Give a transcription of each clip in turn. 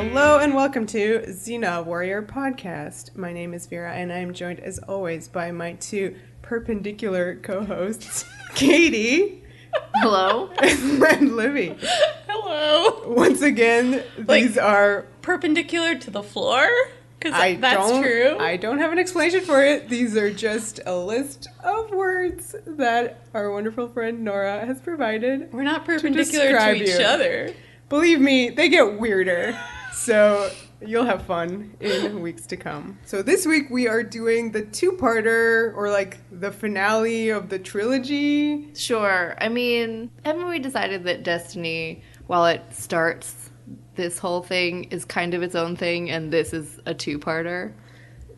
Hello and welcome to Xena Warrior Podcast. My name is Vera and I am joined as always by my two perpendicular co-hosts, Katie. Hello. And Livy. Hello. Once again, these are perpendicular to the floor? Because that's true. I don't have an explanation for it. These are just a list of words that our wonderful friend Nora has provided. We're not perpendicular to each other. Believe me, they get weirder. So you'll have fun in weeks to come. So this week we are doing the two-parter, or like the finale of the trilogy. Sure. I mean, haven't we decided that Destiny, while it starts this whole thing, is kind of its own thing, and this is a two-parter?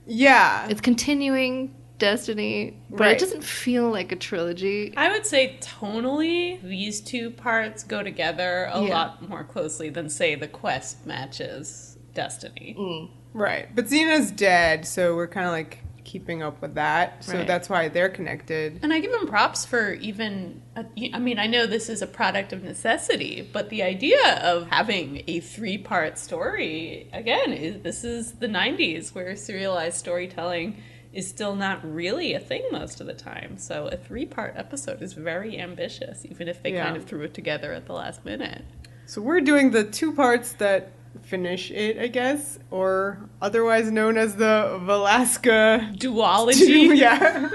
Yeah. It's continuing Destiny, but Right. It doesn't feel like a trilogy. I would say tonally, these two parts go together a lot more closely than, say, the quest matches Destiny. Right. But Xena's dead, so we're kind of like keeping up with that. So Right. that's why they're connected. And I give them props for even, I mean, I know this is a product of necessity, but the idea of having a three-part story, again, this is the 90s where serialized storytelling is still not really a thing most of the time. So a three-part episode is very ambitious, even if they kind of threw it together at the last minute. So we're doing the two parts that finish it, I guess, or otherwise known as the Velasca duology. Yeah.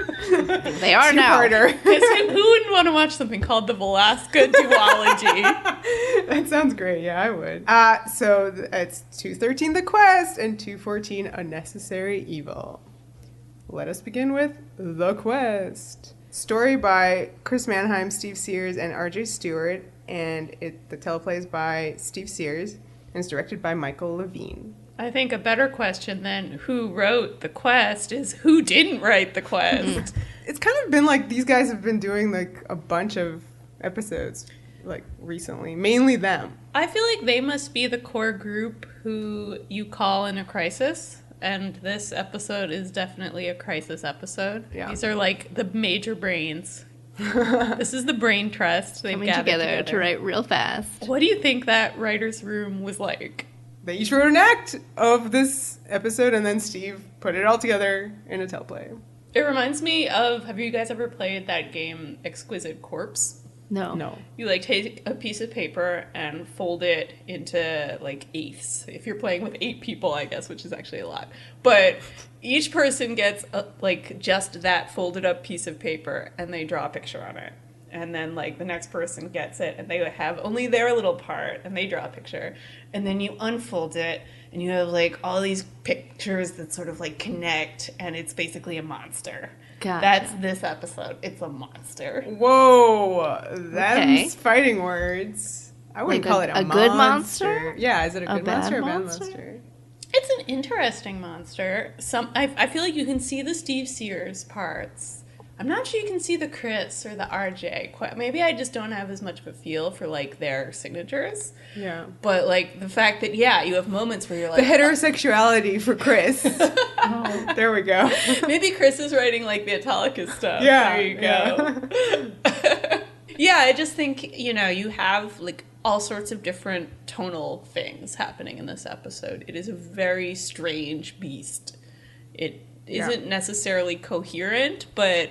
They are now. Two-parter. Who wouldn't want to watch something called the Velasca duology? That sounds great. Yeah, I would. So it's 213 The Quest and 214 A Necessary Evil. Let us begin with The Quest. Story by Chris Mannheim, Steve Sears, and R.J. Stewart, and the teleplay is by Steve Sears, and it's directed by Michael Levine. I think a better question than who wrote The Quest is who didn't write The Quest. It's kind of been like these guys have been doing like a bunch of episodes like recently, mainly them. I feel like they must be the core group who you call in a crisis. And this episode is definitely a crisis episode. Yeah. These are like the major brains. This is the brain trust. They've Coming gathered together to write real fast. What do you think that writer's room was like? They each wrote an act of this episode, and then Steve put it all together in a teleplay. It reminds me of, have you guys ever played that game Exquisite Corpse? No. You like take a piece of paper and fold it into like eighths. If you're playing with 8 people, I guess, which is actually a lot. But each person gets like just that folded up piece of paper and they draw a picture on it. And then like the next person gets it and they have only their little part and they draw a picture. And then you unfold it and you have like all these pictures that sort of like connect, and it's basically a monster. Gotcha. That's this episode. It's a monster. Whoa, that's Okay. fighting words. I wouldn't Like call it a good monster. monster? Yeah, is it a good bad monster or a bad monster? monster? It's an interesting monster. I feel like you can see the Steve Sears parts. I'm not sure you can see the Chris or the RJ. Maybe I just don't have as much of a feel for like their signatures. Yeah. But like the fact that you have moments where you're The like heterosexuality for Chris. There we go. maybe Chris is writing like the Autolycus stuff. Yeah. There you go. Yeah, I just think, you have like all sorts of different tonal things happening in this episode. It is a very strange beast. It isn't necessarily coherent, but,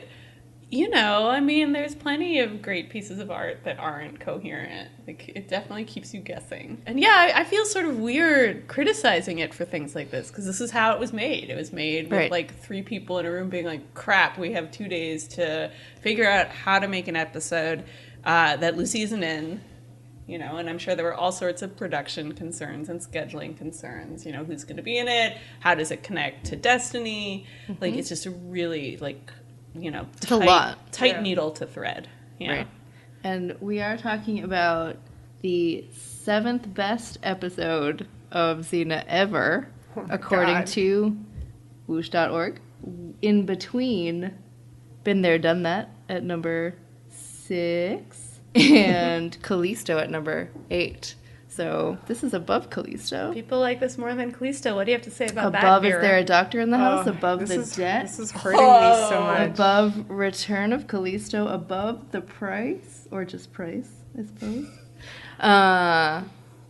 I mean, there's plenty of great pieces of art that aren't coherent. Like, it definitely keeps you guessing. And yeah, I feel sort of weird criticizing it for things like this, because this is how it was made. It was made with, like, 3 people in a room being like, crap, we have 2 days to figure out how to make an episode that Lucy isn't in. And I'm sure there were all sorts of production concerns and scheduling concerns. Who's going to be in it? How does it connect to Destiny? Mm-hmm. Like, it's just a really, like, It's a lot. Tight needle to thread. Yeah. Right. And we are talking about the 7th best episode of Xena ever, according God. to whoosh.org. In between, Been There, Done That at number 6. And Callisto at number 8. So this is above Callisto. People like this more than Callisto. What do you have to say about that, Above, Vera? is there a doctor in the house? Oh, Above the debt? This is hurting me so much. Above Return of Callisto? Above the price? Or just price, I suppose.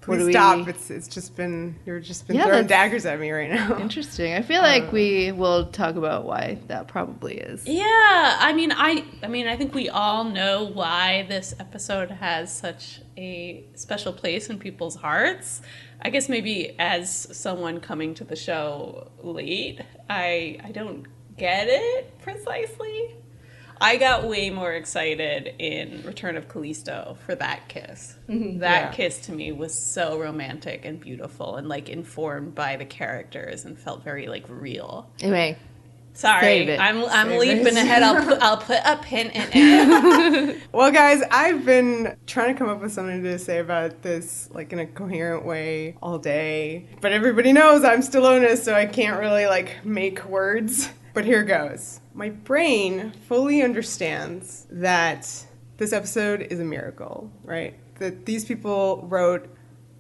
Please stop. It's just been, you've just been throwing daggers at me right now. Interesting. I feel like we will talk about why that probably is. Yeah, I mean, I think we all know why this episode has such a special place in people's hearts. I guess maybe as someone coming to the show late, I don't get it precisely. I got way more excited in Return of Callisto for that kiss. Mm-hmm. That kiss to me was so romantic and beautiful and like informed by the characters and felt very like real. Anyway, sorry, I'm leaping ahead. I'll put a pin in it. Well, guys, I've been trying to come up with something to say about this like in a coherent way all day, but everybody knows I'm Stallone, so I can't really like make words. But here goes. My brain fully understands that this episode is a miracle, right? That these people wrote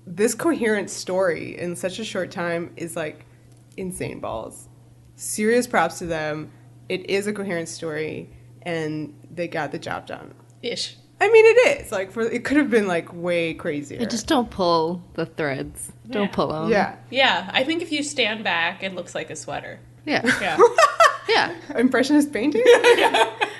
this coherent story in such a short time is like insane balls. Serious props to them. It is a coherent story, and they got the job done. Ish. I mean, it is. Like, it could have been like way crazier. Just don't pull the threads. Don't pull them. Yeah. Yeah. I think if you stand back, it looks like a sweater. Yeah. Yeah. Yeah. Impressionist painting?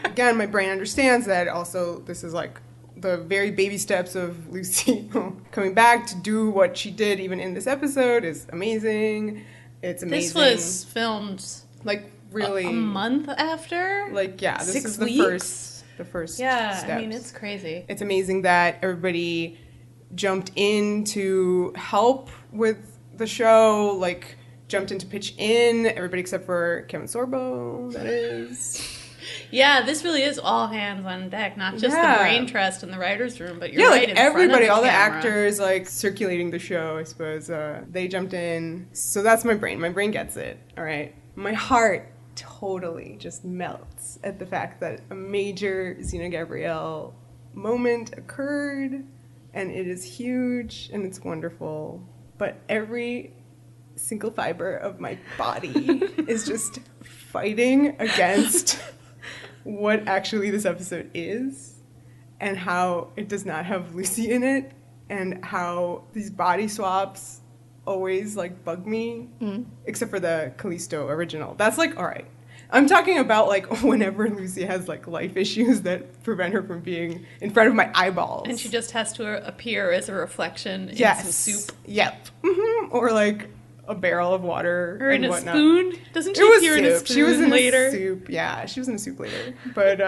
Again, my brain understands that also this is like the very baby steps of Lucy coming back to do what she did even in this episode is amazing. It's amazing. This was filmed like really a month after? Like, yeah, this 6 is weeks? the first Yeah, steps. I mean, it's crazy. It's amazing that everybody jumped in to help with the show, like jumped in to pitch in, everybody except for Kevin Sorbo, that is. Yeah, this really is all hands on deck, not just the brain trust in the writer's room, but you're right like in everybody, front of all the camera. actors like circulating the show, I suppose, they jumped in. So that's my brain. My brain gets it, all right? My heart totally just melts at the fact that a major Xena Gabrielle moment occurred, and it is huge, and it's wonderful. But every single fiber of my body is just fighting against what actually this episode is and how it does not have Lucy in it and how these body swaps always like bug me, except for the Callisto original. That's like, all right. I'm talking about like whenever Lucy has like life issues that prevent her from being in front of my eyeballs. And she just has to appear as a reflection in some soup. Yep. Mm-hmm. Or like a barrel of water or in a whatnot. spoon. Doesn't she appear in a spoon She was in later? A soup. Yeah, she was in a soup later. But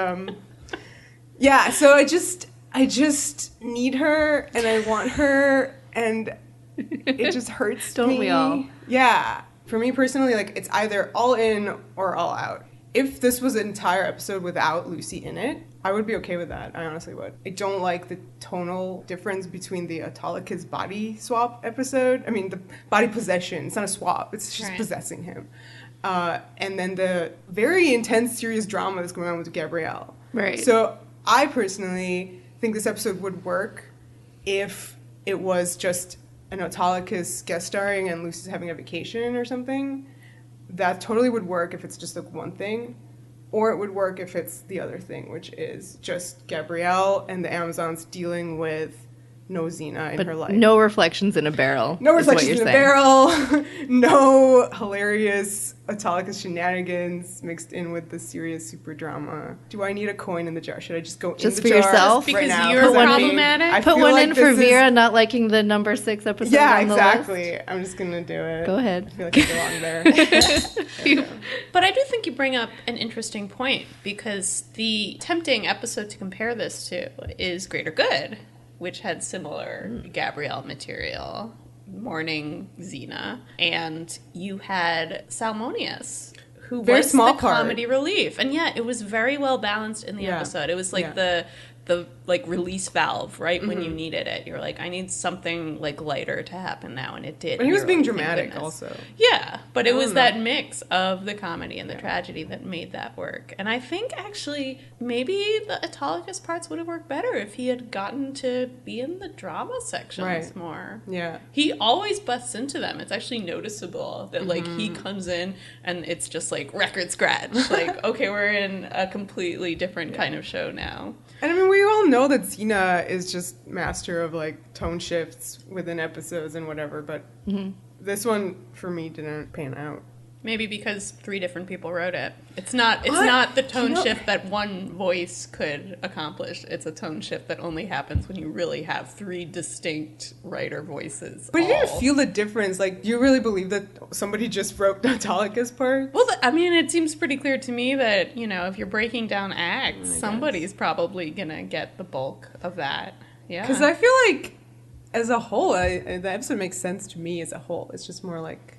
yeah, so I just need her and I want her and it just hurts Don't me. we all? Yeah. For me personally, like it's either all in or all out. If this was an entire episode without Lucy in it, I would be okay with that. I honestly would. I don't like the tonal difference between the Autolycus body swap episode. I mean, the body possession. It's not a swap. It's just possessing him. And then the very intense, serious drama that's going on with Gabrielle. Right. So I personally think this episode would work if it was just an Autolycus guest starring and Lucy's having a vacation or something. That totally would work if it's just like one thing. Or it would work if it's the other thing, which is just Gabrielle and the Amazons dealing with no Xena in her life. No reflections in a barrel. No reflections in a barrel. No hilarious Autolycus shenanigans mixed in with the serious super drama. Do I need a coin in the jar? Should I just go just in the for jar yourself? Because right now? you're problematic? I Put feel one like in for this Vera not liking the number 6 episode Yeah, on the exactly. list. I'm just going to do it. Go ahead. I feel like I belong there. But I do think you bring up an interesting point because the tempting episode to compare this to is Greater Good, which had similar Gabrielle material, Morning Xena, and you had Salmonius, who Very was small the part. comedy relief. And yeah, it was very well balanced in the episode. It was like the like release valve right when you needed it. You're like, I need something like lighter to happen now, and it did. But he was You're being like, thank dramatic goodness. also. Yeah, but it was know. that mix of the comedy and the tragedy that made that work. And I think actually maybe the Autolycus parts would have worked better if he had gotten to be in the drama sections more. Yeah. He always busts into them. It's actually noticeable that like he comes in and it's just like record scratch. Like, okay, we're in a completely different kind of show now. And I mean, we all know that Xena is just master of like tone shifts within episodes and whatever, but this one for me didn't pan out. Maybe because 3 different people wrote it. It's not the tone shift that one voice could accomplish. It's a tone shift that only happens when you really have 3 distinct writer voices. But you didn't feel the difference. Like, do you really believe that somebody just wrote Natalica's part? Well, I mean, it seems pretty clear to me that, you know, if you're breaking down acts, somebody's probably gonna get the bulk of that. Yeah. Because I feel like, as a whole, the episode makes sense to me as a whole. It's just more like...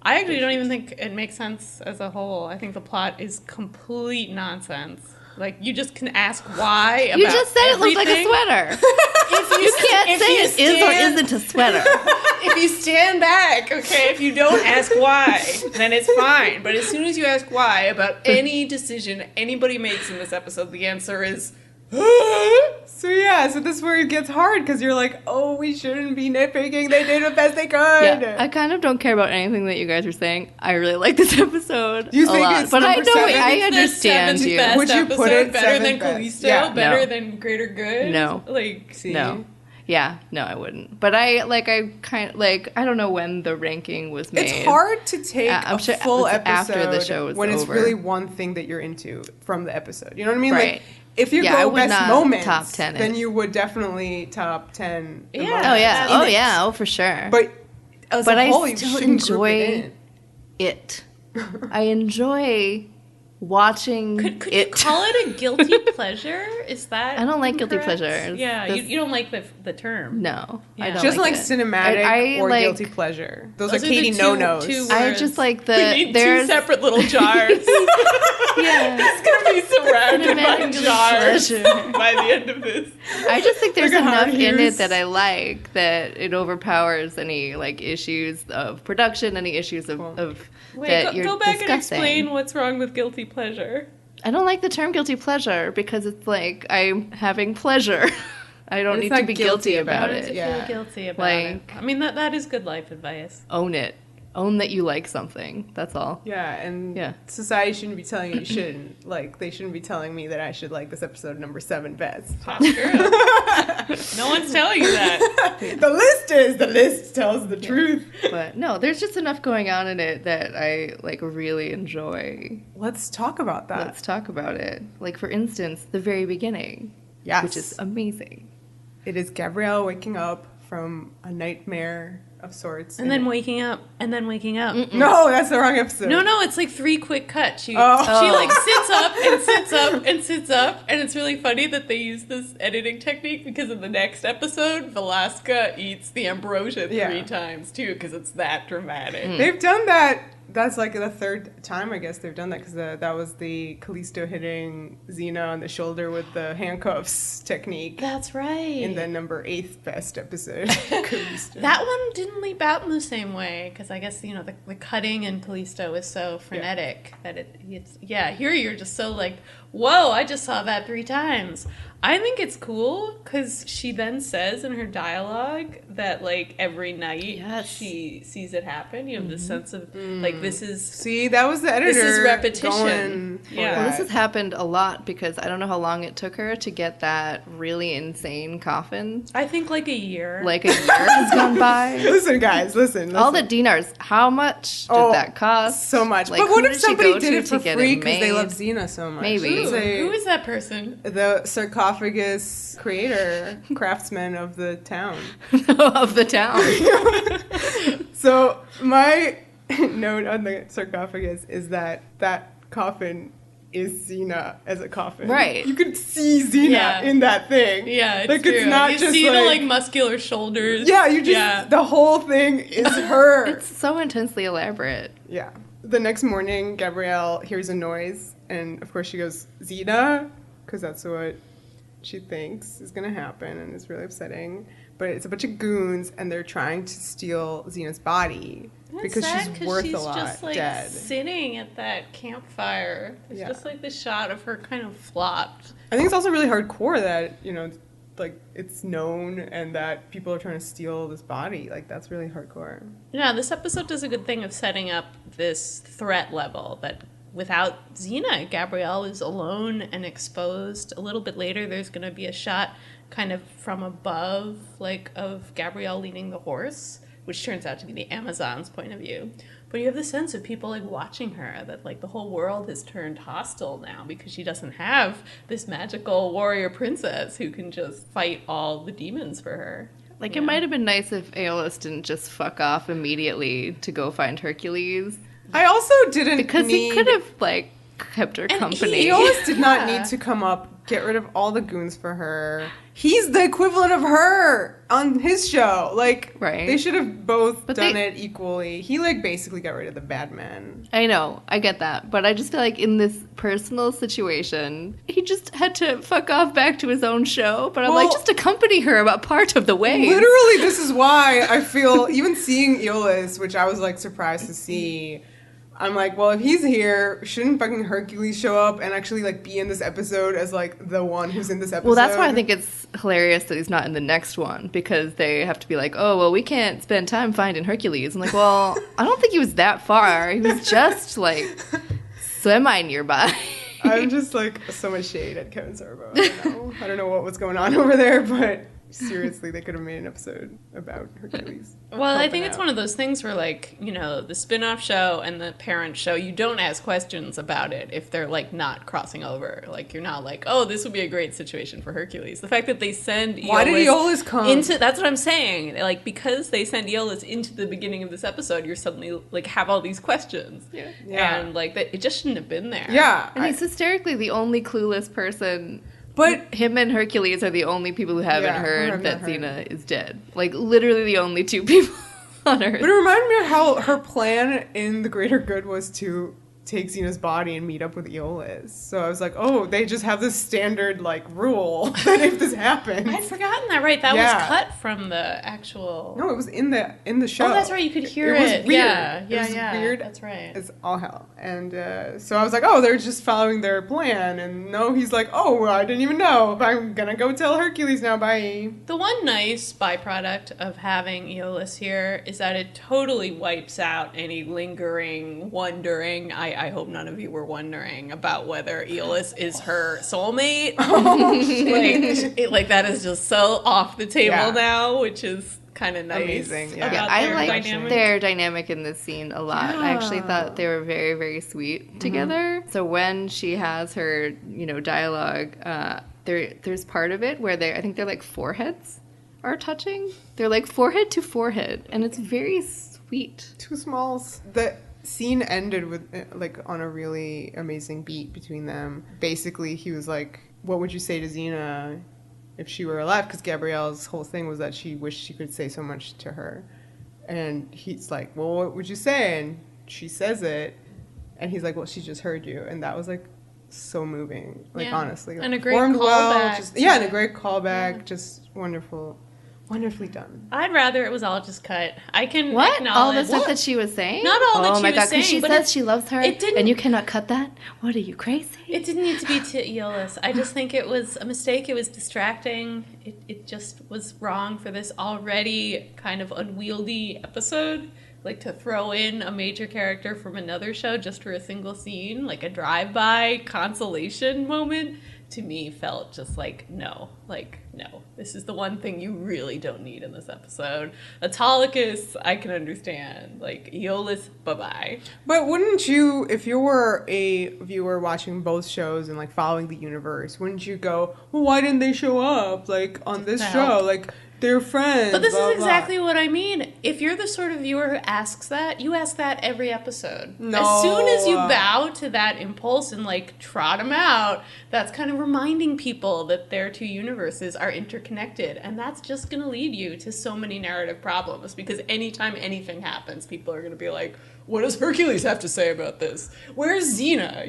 I actually don't even think it makes sense as a whole. I think the plot is complete nonsense. Like, you just can ask why about You just said everything. it looks like a sweater. You can't say it is or isn't a sweater. If you stand back, okay, if you don't ask why, then it's fine. But as soon as you ask why about any decision anybody makes in this episode, the answer is... So this is where it gets hard, because you're like, oh, we shouldn't be nitpicking. They did the best they could. Yeah, I kind of don't care about anything that you guys are saying. I really like this episode you think lot. It's but I number know, 7? I understand you. Best Would you put it better 7th than best? Callisto? Yeah. Better No. than Greater Good? No. Like, See? No. Yeah, no, I wouldn't. But I don't know when the ranking was made. It's hard to take I'm sure full it was episode after the show was when it's over. really one thing that you're into from the episode. You know what I mean? Right. Like, if you I go would best not moments, top 10 it. then you would definitely top 10 the Yeah. moments Oh yeah, in oh it. yeah, oh for sure. But as But a I whole, you still shouldn't group enjoy it it. I enjoy watching Could you it. call it a guilty pleasure? Is that I don't like guilty incorrect? pleasures. Yeah, This- you don't like the term. No, Yeah. I don't just like it. cinematic I or like- guilty pleasure. Those Those are are the Katie two- no-nos. two I words. just like We the need there's 2 separate little jars. yeah. It's gonna be surrounded by Cinematic guilty jars pleasure. by the end of this. I just think there's Like a enough Hard in Hughes. it that I like that it overpowers any like issues of production, any issues of, Cool. of Wait, that you're go back discussing. and explain what's wrong with guilty pleasure. I don't like the term guilty pleasure because it's like I'm having pleasure. I don't It's need not to be guilty about To it. Yeah. feel guilty about Like- it. I mean, that is good life advice. Own it. Own that you like something. That's all. Yeah, and Yeah. society shouldn't be telling you shouldn't. Like, they shouldn't be telling me that I should like this episode number 7 best. That's true. No one's telling you that. The list tells the truth. But no, there's just enough going on in it that I like really enjoy. Let's talk about that. Let's talk about it. Like for instance, the very beginning, Yes. which is amazing. It is Gabrielle waking up from a nightmare of sorts. And then waking up, and then waking up. No, that's the wrong episode. No, it's like 3 quick cuts. She Oh. like sits up and sits up and sits up, and it's really funny that they use this editing technique because in the next episode, Velasca eats the ambrosia 3 times too, because it's that dramatic. They've done that. That's like the 3rd time, I guess, they've done that, because that was the Callisto hitting Xena on the shoulder with the handcuffs technique That's right. in the number 8th best episode. Callisto. That one didn't leap out in the same way because I guess the cutting in Callisto is so frenetic that it's here you're just so like, whoa, I just saw that 3 times. I think it's cool because she then says in her dialogue that like every night Yes. she sees it happen. You have this sense of like this is See, that was the editor. This is repetition. Going for Yeah. Well, that. this has happened a lot because I don't know how long it took her to get that really insane coffin. I think like a year. Like a year has gone by. Listen, guys, listen. All the dinars. How much did that cost? So much. Like, but what who if did she somebody go did to it for to get free it because they made? love Xena so much? Maybe. Let's say Who is that person? the sarcophagus creator, craftsman of the town. Of the town. So my note on the sarcophagus is that coffin is Xena as a coffin. Right. You could see Xena Yeah. in that thing. Yeah, it's like true. it's not you just see like, the like muscular shoulders. yeah, you just the whole thing is her. It's so intensely elaborate. Yeah. The next morning, Gabrielle hears a noise, and of course she goes, Xena, because that's what she thinks is going to happen, and it's really upsetting. But it's a bunch of goons, and they're trying to steal Xena's body That's because sad she's 'cause worth she's a lot just, like, dead. sitting at that campfire. It's Yeah. just like the shot of her kind of flopped. I think it's also really hardcore that, you know, like, it's known and that people are trying to steal this body. Like, that's really hardcore. Yeah, this episode does a good thing of setting up this threat level that without Xena, Gabrielle is alone and exposed. A little bit later, there's going to be a shot kind of from above, like of Gabrielle leading the horse, which turns out to be the Amazon's point of view. But you have the sense of people like watching her, that like the whole world has turned hostile now because she doesn't have this magical warrior princess who can just fight all the demons for her. Like, it might have been nice if Iolaus didn't just fuck off immediately to go find Hercules. I also didn't Because he could have, like, kept her company. Iolaus did not need to come up, get rid of all the goons for her. He's the equivalent of her on his show. Like, right. They should have both done it equally. He, like, basically got rid of the bad men. I know, I get that. But I just feel like in this personal situation, he just had to fuck off back to his own show. But I'm like, just accompany her about part of the way. Literally, this is why I feel, even seeing Iolaus, which I was, like, surprised to see, I'm like, well, if he's here, shouldn't fucking Hercules show up and actually, like, be in this episode as, like, the one who's in this episode? Well, that's why I think it's hilarious that he's not in the next one, because they have to be like, oh, well, we can't spend time finding Hercules. I'm like, well, I don't think he was that far. He was just, like, semi-nearby. I'm just, like, so much shade at Kevin Sorbo. I don't know what was going on over there, but seriously, they could have made an episode about Hercules. Well, I think it's one of those things where, like, you know, the spin-off show and the parent show, you don't ask questions about it if they're, like, not crossing over. Like, you're not like, oh, this would be a great situation for Hercules. The fact that they send Iolaus... Why did Iolaus come? That's what I'm saying. Like, because they send Iolaus into the beginning of this episode, you're suddenly, like, have all these questions. Yeah. And, like, that it just shouldn't have been there. Yeah. And he's hysterically the only clueless person... But him and Hercules are the only people who haven't heard that Xena is dead. Like, literally the only two people on Earth. But it reminded me of how her plan in The Greater Good was to take Xena's body and meet up with Iolaus. So I was like, oh, they just have this standard, like, rule that if this happens... I'd forgotten that, right? That was cut from the actual... No, it was in the show. Oh, that's right. You could hear it. It was weird. Yeah, it was weird. That's right. It's all hell. And so I was like, oh, they're just following their plan. And no, he's like, oh, I didn't even know. I'm gonna go tell Hercules now, bye. The one nice byproduct of having Iolaus here is that it totally wipes out any lingering, wondering... I hope none of you were wondering about whether Iolaus is her soulmate. like that is just so off the table now, which is kind of nice. Amazing. Yeah, I like their dynamic in this scene a lot. I actually thought they were very, very sweet together. So when she has her, dialogue, there's part of it where I think they're like foreheads are touching. They're like forehead to forehead, and it's very sweet. Two smalls. The scene ended with, like, on a really amazing beat between them. Basically, he was like, what would you say to Xena if she were alive? Because Gabrielle's whole thing was that she wished she could say so much to her. And he's like, well, what would you say? And she says it. And he's like, well, she just heard you. And that was, like, so moving. Like, honestly. Like, and a great callback. And a great callback. Just wonderful. Wonderfully done. I'd rather it was all just cut. I can What? acknowledge... All the stuff that she was saying? Not all that she was saying. Oh my god, because she says she loves her, it didn't, and you cannot cut that? What, are you crazy? It didn't need to be to Iolaus. I just think it was a mistake. It was distracting. It just was wrong for this already kind of unwieldy episode. Like, to throw in a major character from another show just for a single scene, like a drive-by consolation moment, to me felt just like, no. This is the one thing you really don't need in this episode. Autolycus, I can understand. Like, Iolaus, bye-bye. But wouldn't you, if you were a viewer watching both shows and, like, following the universe, wouldn't you go, well, why didn't they show up, like, on this show? Like, they're friends. But this is exactly what I mean. If you're the sort of viewer who asks that, you ask that every episode. No. As soon as you bow to that impulse and, like, trot them out, that's kind of reminding people that their two universes are interconnected. And that's just going to lead you to so many narrative problems. Because anytime anything happens, people are going to be like, what does Hercules have to say about this? Where's Xena?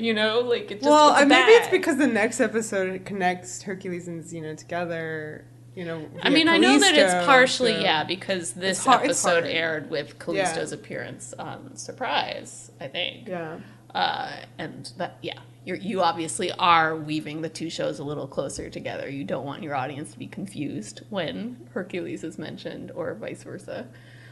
Like, it just maybe it's because the next episode connects Hercules and Xena together. I mean, I know that it's partially, so because this episode aired with Callisto's appearance on Surprise, I think. Yeah. And that, you obviously are weaving the two shows a little closer together. You don't want your audience to be confused when Hercules is mentioned or vice versa.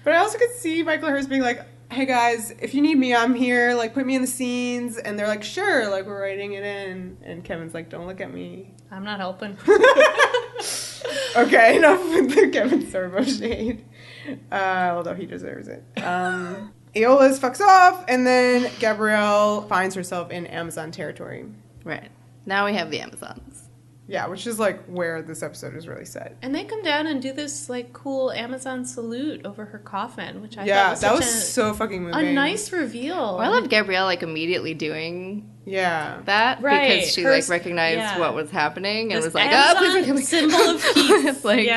But I also could see Michael Hurst being like, hey guys, if you need me, I'm here. Like, put me in the scenes. And they're like, sure. Like, we're writing it in. And Kevin's like, don't look at me. I'm not helping. Okay, enough with the Kevin Sorbo shade. Although he deserves it. Iolaus fucks off, and then Gabrielle finds herself in Amazon territory. Right. Now we have the Amazons. Yeah, which is like where this episode is really set. And they come down and do this like cool Amazon salute over her coffin, which I thought was so fucking moving. a nice reveal. Well, I love Gabrielle like immediately doing that right. because she like recognized what was happening and this was like, Amazon please symbol of peace. like,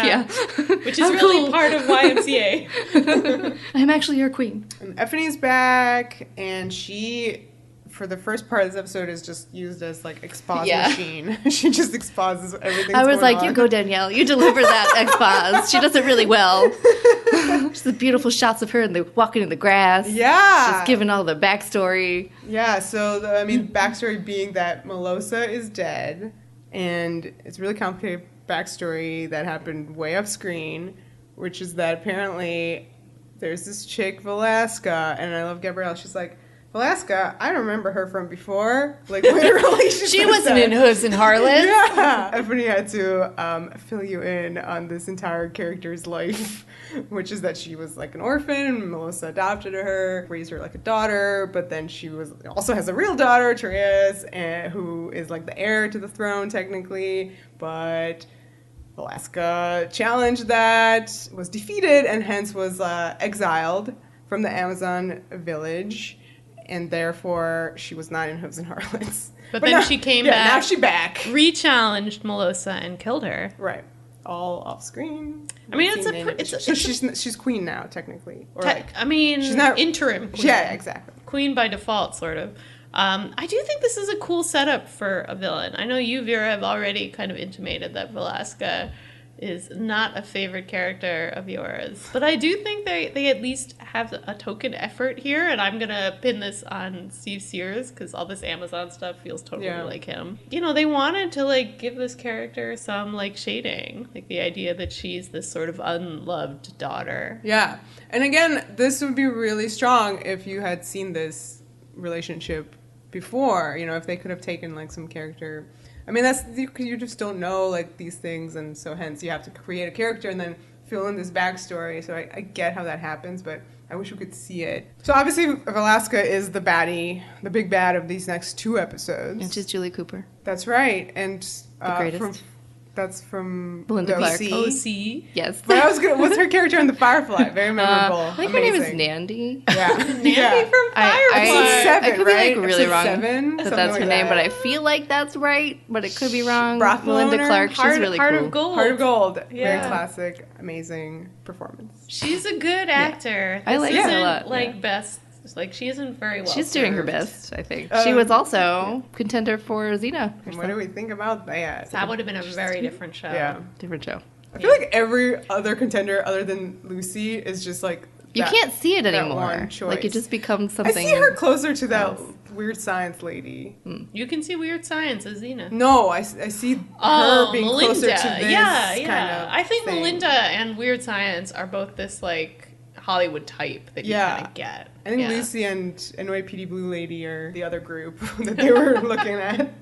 which is really part of YMCA. I'm actually your queen. And Effie's back, and she, for the first part of this episode, is just used as like expose machine. She just exposes everything. I was like, you go, Danielle. You deliver that expose. She does it really well. Just the beautiful shots of her and the walking in the grass. Yeah. Just giving all the backstory. Yeah, so backstory being that Melosa is dead, and it's a really complicated backstory that happened way off screen, which is that apparently there's this chick, Velasca, and I love Gabrielle. She's like, Velasca, I remember her from before. Like, literally, she wasn't in Hooves and Harlots. Yeah. Effie had to fill you in on this entire character's life, which is that she was like an orphan, and Melissa adopted her, raised her like a daughter, but then she also has a real daughter, Therese, who is like the heir to the throne, technically, but Velasca challenged that, was defeated, and hence was exiled from the Amazon village. And therefore, she was not in Hooves and Harlots. But then she came back. Now she's back. Re-challenged Melosa and killed her. Right. All off screen. I mean, she's queen now, technically. Or she's not interim queen. Yeah, exactly. Queen by default, sort of. I do think this is a cool setup for a villain. I know you, Vera, have already kind of intimated that Velasca is not a favorite character of yours. But I do think they at least have a token effort here, and I'm going to pin this on Steve Sears, because all this Amazon stuff feels totally like him. You know, they wanted to, like, give this character some, like, shading. Like, the idea that she's this sort of unloved daughter. Yeah. And again, this would be really strong if you had seen this relationship before. You know, if they could have taken, like, some character... I mean, you just don't know, like, these things, and so hence you have to create a character and then fill in this backstory. So I get how that happens, but I wish we could see it. So obviously, Velasca is the baddie, the big bad of these next 2 episodes. And she's Julie Cooper. That's right. And the greatest. That's from Belinda Clark. OC. Yes. But what's her character in The Firefly? Very memorable. I think her name is Nandy. Yeah. Nandy from Firefly. Seven, I could be right? like really wrong. Seven, that's her name, but I feel like that's right. But it could be wrong. Brothel Belinda owner, Clark. She's really Heart cool. of Gold. Heart of Gold. Yeah. Very classic, amazing performance. She's a good actor. I like her a lot. Like best. Like, she isn't very well. She's doing her best, I think. She was also contender for Xena. And what do we think about that? That would have been a very different show. Yeah. Different show. I feel like every other contender other than Lucy is just like you can't see it anymore. One choice. Like, it just becomes something. I see her closer to that weird science lady. You can see Weird Science as Xena. No, I see her being Melinda. closer to this kind of I think thing. Melinda and Weird Science are both this, like, Hollywood type that you kind of get. I think Lucy and NYPD Blue Lady are the other group that they were looking at.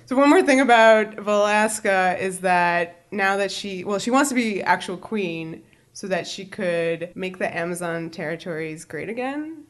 So one more thing about Velasca is that now that she wants to be actual queen so that she could make the Amazon territories great again.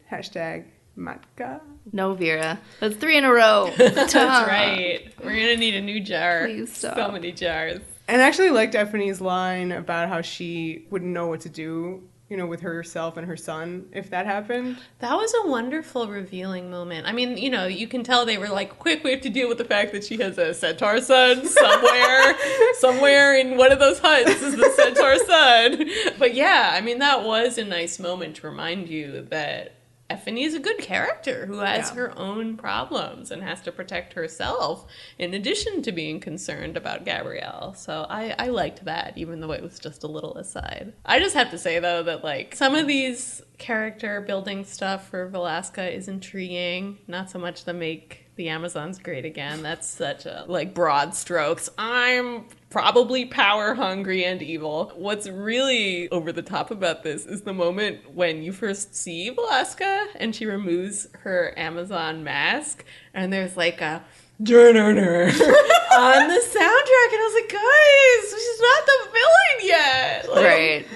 #Matka. No, Vera. That's 3 in a row. That's right. We're going to need a new jar. Please stop. So many jars. And I actually liked Effie's line about how she wouldn't know what to do, you know, with herself and her son if that happened. That was a wonderful revealing moment. I mean, you know, you can tell they were like, quick, we have to deal with the fact that she has a centaur son somewhere in one of those huts is the centaur son. But yeah, I mean, that was a nice moment to remind you that Effie is a good character who has her own problems and has to protect herself in addition to being concerned about Gabrielle. So I liked that, even though it was just a little aside. I just have to say, though, that, like, some of these character building stuff for Velasca is intriguing. Not so much the make the Amazons great again. That's such a, like, broad strokes. I'm probably power hungry and evil. What's really over the top about this is the moment when you first see Velasca and she removes her Amazon mask and there's like a on the soundtrack, and I was like, guys, she's not the villain yet. Like, Right.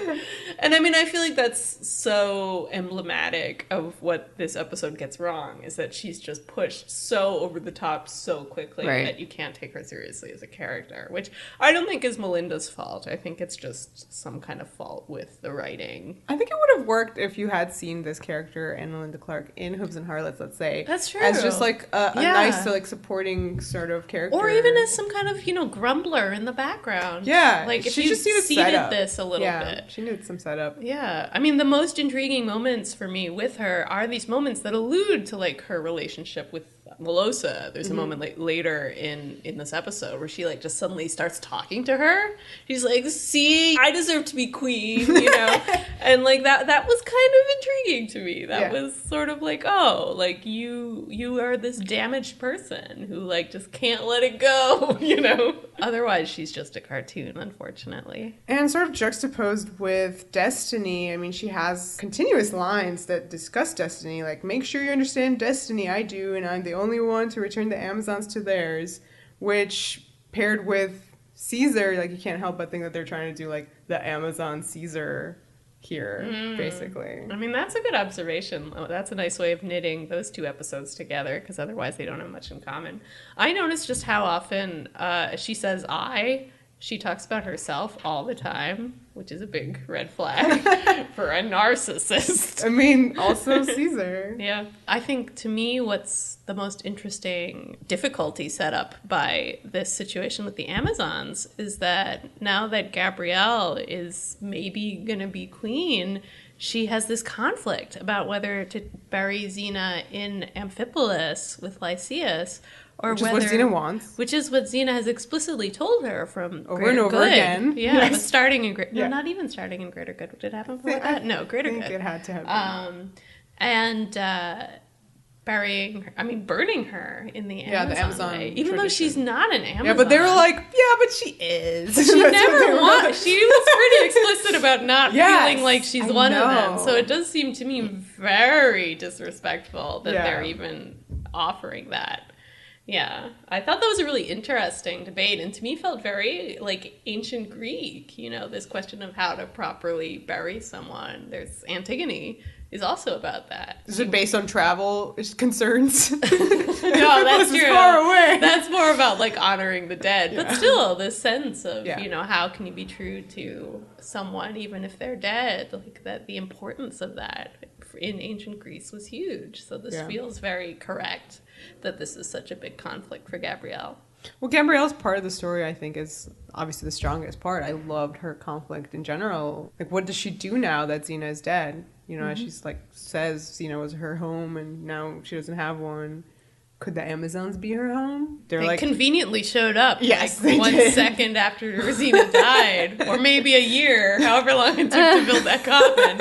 And I mean, I feel like that's so emblematic of what this episode gets wrong, is that she's just pushed so over the top so quickly that you can't take her seriously as a character, which I don't think is Melinda's fault. I think it's just some kind of fault with the writing. I think it would have worked if you had seen this character and Melinda Clark in Hooves and Harlots, let's say. That's true. As just like a nice, like, supporting sort of character. Or even as some kind of, grumbler in the background. Yeah. Like, if she you just needed seeded setup. this a little bit. She needed some setup. Yeah. I mean, the most intriguing moments for me with her are these moments that allude to, like, her relationship with Melosa. There's a moment later in this episode where she, like, just suddenly starts talking to her. She's like, see, I deserve to be queen, and, like, that was kind of intriguing to me. That was sort of like, oh, like, you are this damaged person who, like, just can't let it go, Otherwise, she's just a cartoon, unfortunately. And sort of juxtaposed with Destiny, I mean, she has continuous lines that discuss Destiny, like, make sure you understand Destiny, I do, and I'm the only one to return the Amazons to theirs, which, paired with Caesar, like, you can't help but think that they're trying to do, like, the Amazon Caesar here, basically. I mean, that's a good observation. That's a nice way of knitting those two episodes together, because otherwise they don't have much in common. I noticed just how often she says I. She talks about herself all the time, which is a big red flag for a narcissist. I mean, also Caesar. Yeah. I think, to me, what's the most interesting difficulty set up by this situation with the Amazons is that now that Gabrielle is maybe going to be queen, she has this conflict about whether to bury Xena in Amphipolis with Lycius, Which is what Xena wants. Which is what Xena has explicitly told her from over Greater and over Good. again. Yeah, Yes. but starting in No, not even starting in Greater Good. Did it happen before that? No, Greater Good. I think it had to happen. And burning her in the Amazon, the Amazon way, even though tradition. she's not an Amazon. Yeah, but they were like, yeah, but she is. She never was. She was pretty explicit about not feeling like she's one of them. know. So it does seem to me very disrespectful that Yeah. they're even offering that. Yeah, I thought that was a really interesting debate, and to me felt very like ancient Greek, this question of how to properly bury someone. There's Antigone is also about that. Is it based on travel concerns? No, that's This is true. far away. That's more about like honoring the dead, but still this sense of, Yeah. how can you be true to someone even if they're dead? Like that, the importance of that in ancient Greece was huge. So this feels very correct that this is such a big conflict for Gabrielle. Well, Gabrielle's part of the story, I think, is obviously the strongest part. I loved her conflict in general. Like, what does she do now that Xena is dead? As she's like says Xena was her home and now she doesn't have one. Could the Amazons be her home? They conveniently showed up Yes, like they 1 did. second after Xena died, or maybe a year, however long it took to build that coffin.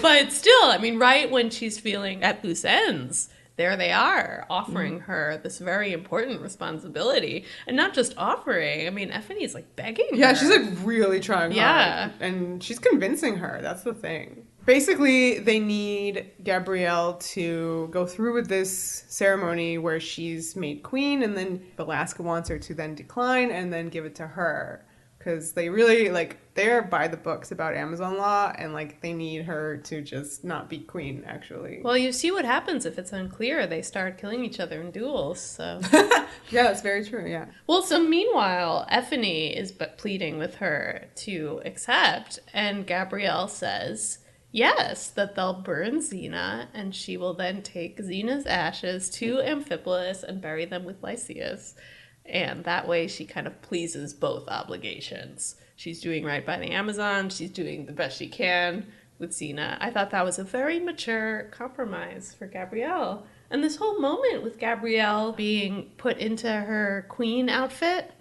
But still, I mean, right when she's feeling at loose ends, there they are, offering her this very important responsibility. And not just offering, I mean, Effie's like begging her. Yeah, she's like really trying Yeah. hard. And she's convincing her. That's the thing. Basically, they need Gabrielle to go through with this ceremony where she's made queen, and then Velasca wants her to then decline and then give it to her. Because they really, they're by the books about Amazon law, and, they need her to just not be queen, actually. Well, you see what happens if it's unclear. They start killing each other in duels, so... Yeah, that's very true, yeah. Well, so meanwhile, Effie is pleading with her to accept, and Gabrielle says... yes, that they'll burn Xena, and she will then take Xena's ashes to Amphipolis and bury them with Lycius. And that way she kind of pleases both obligations. She's doing right by the Amazon, she's doing the best she can with Xena. I thought that was a very mature compromise for Gabrielle. And this whole moment with Gabrielle being put into her queen outfit,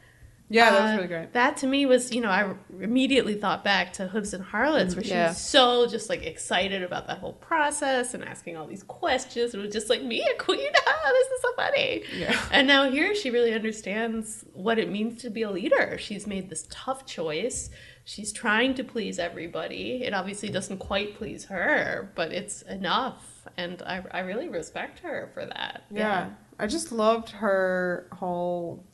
Yeah, that was really great. That to me was, I immediately thought back to Hooves and Harlots, where she was so just like excited about that whole process and asking all these questions. It was just like, me a queen? This is so funny. Yeah. And now here she really understands what it means to be a leader. She's made this tough choice. She's trying to please everybody. It obviously doesn't quite please her, but it's enough. And I really respect her for that. Yeah. I just loved her whole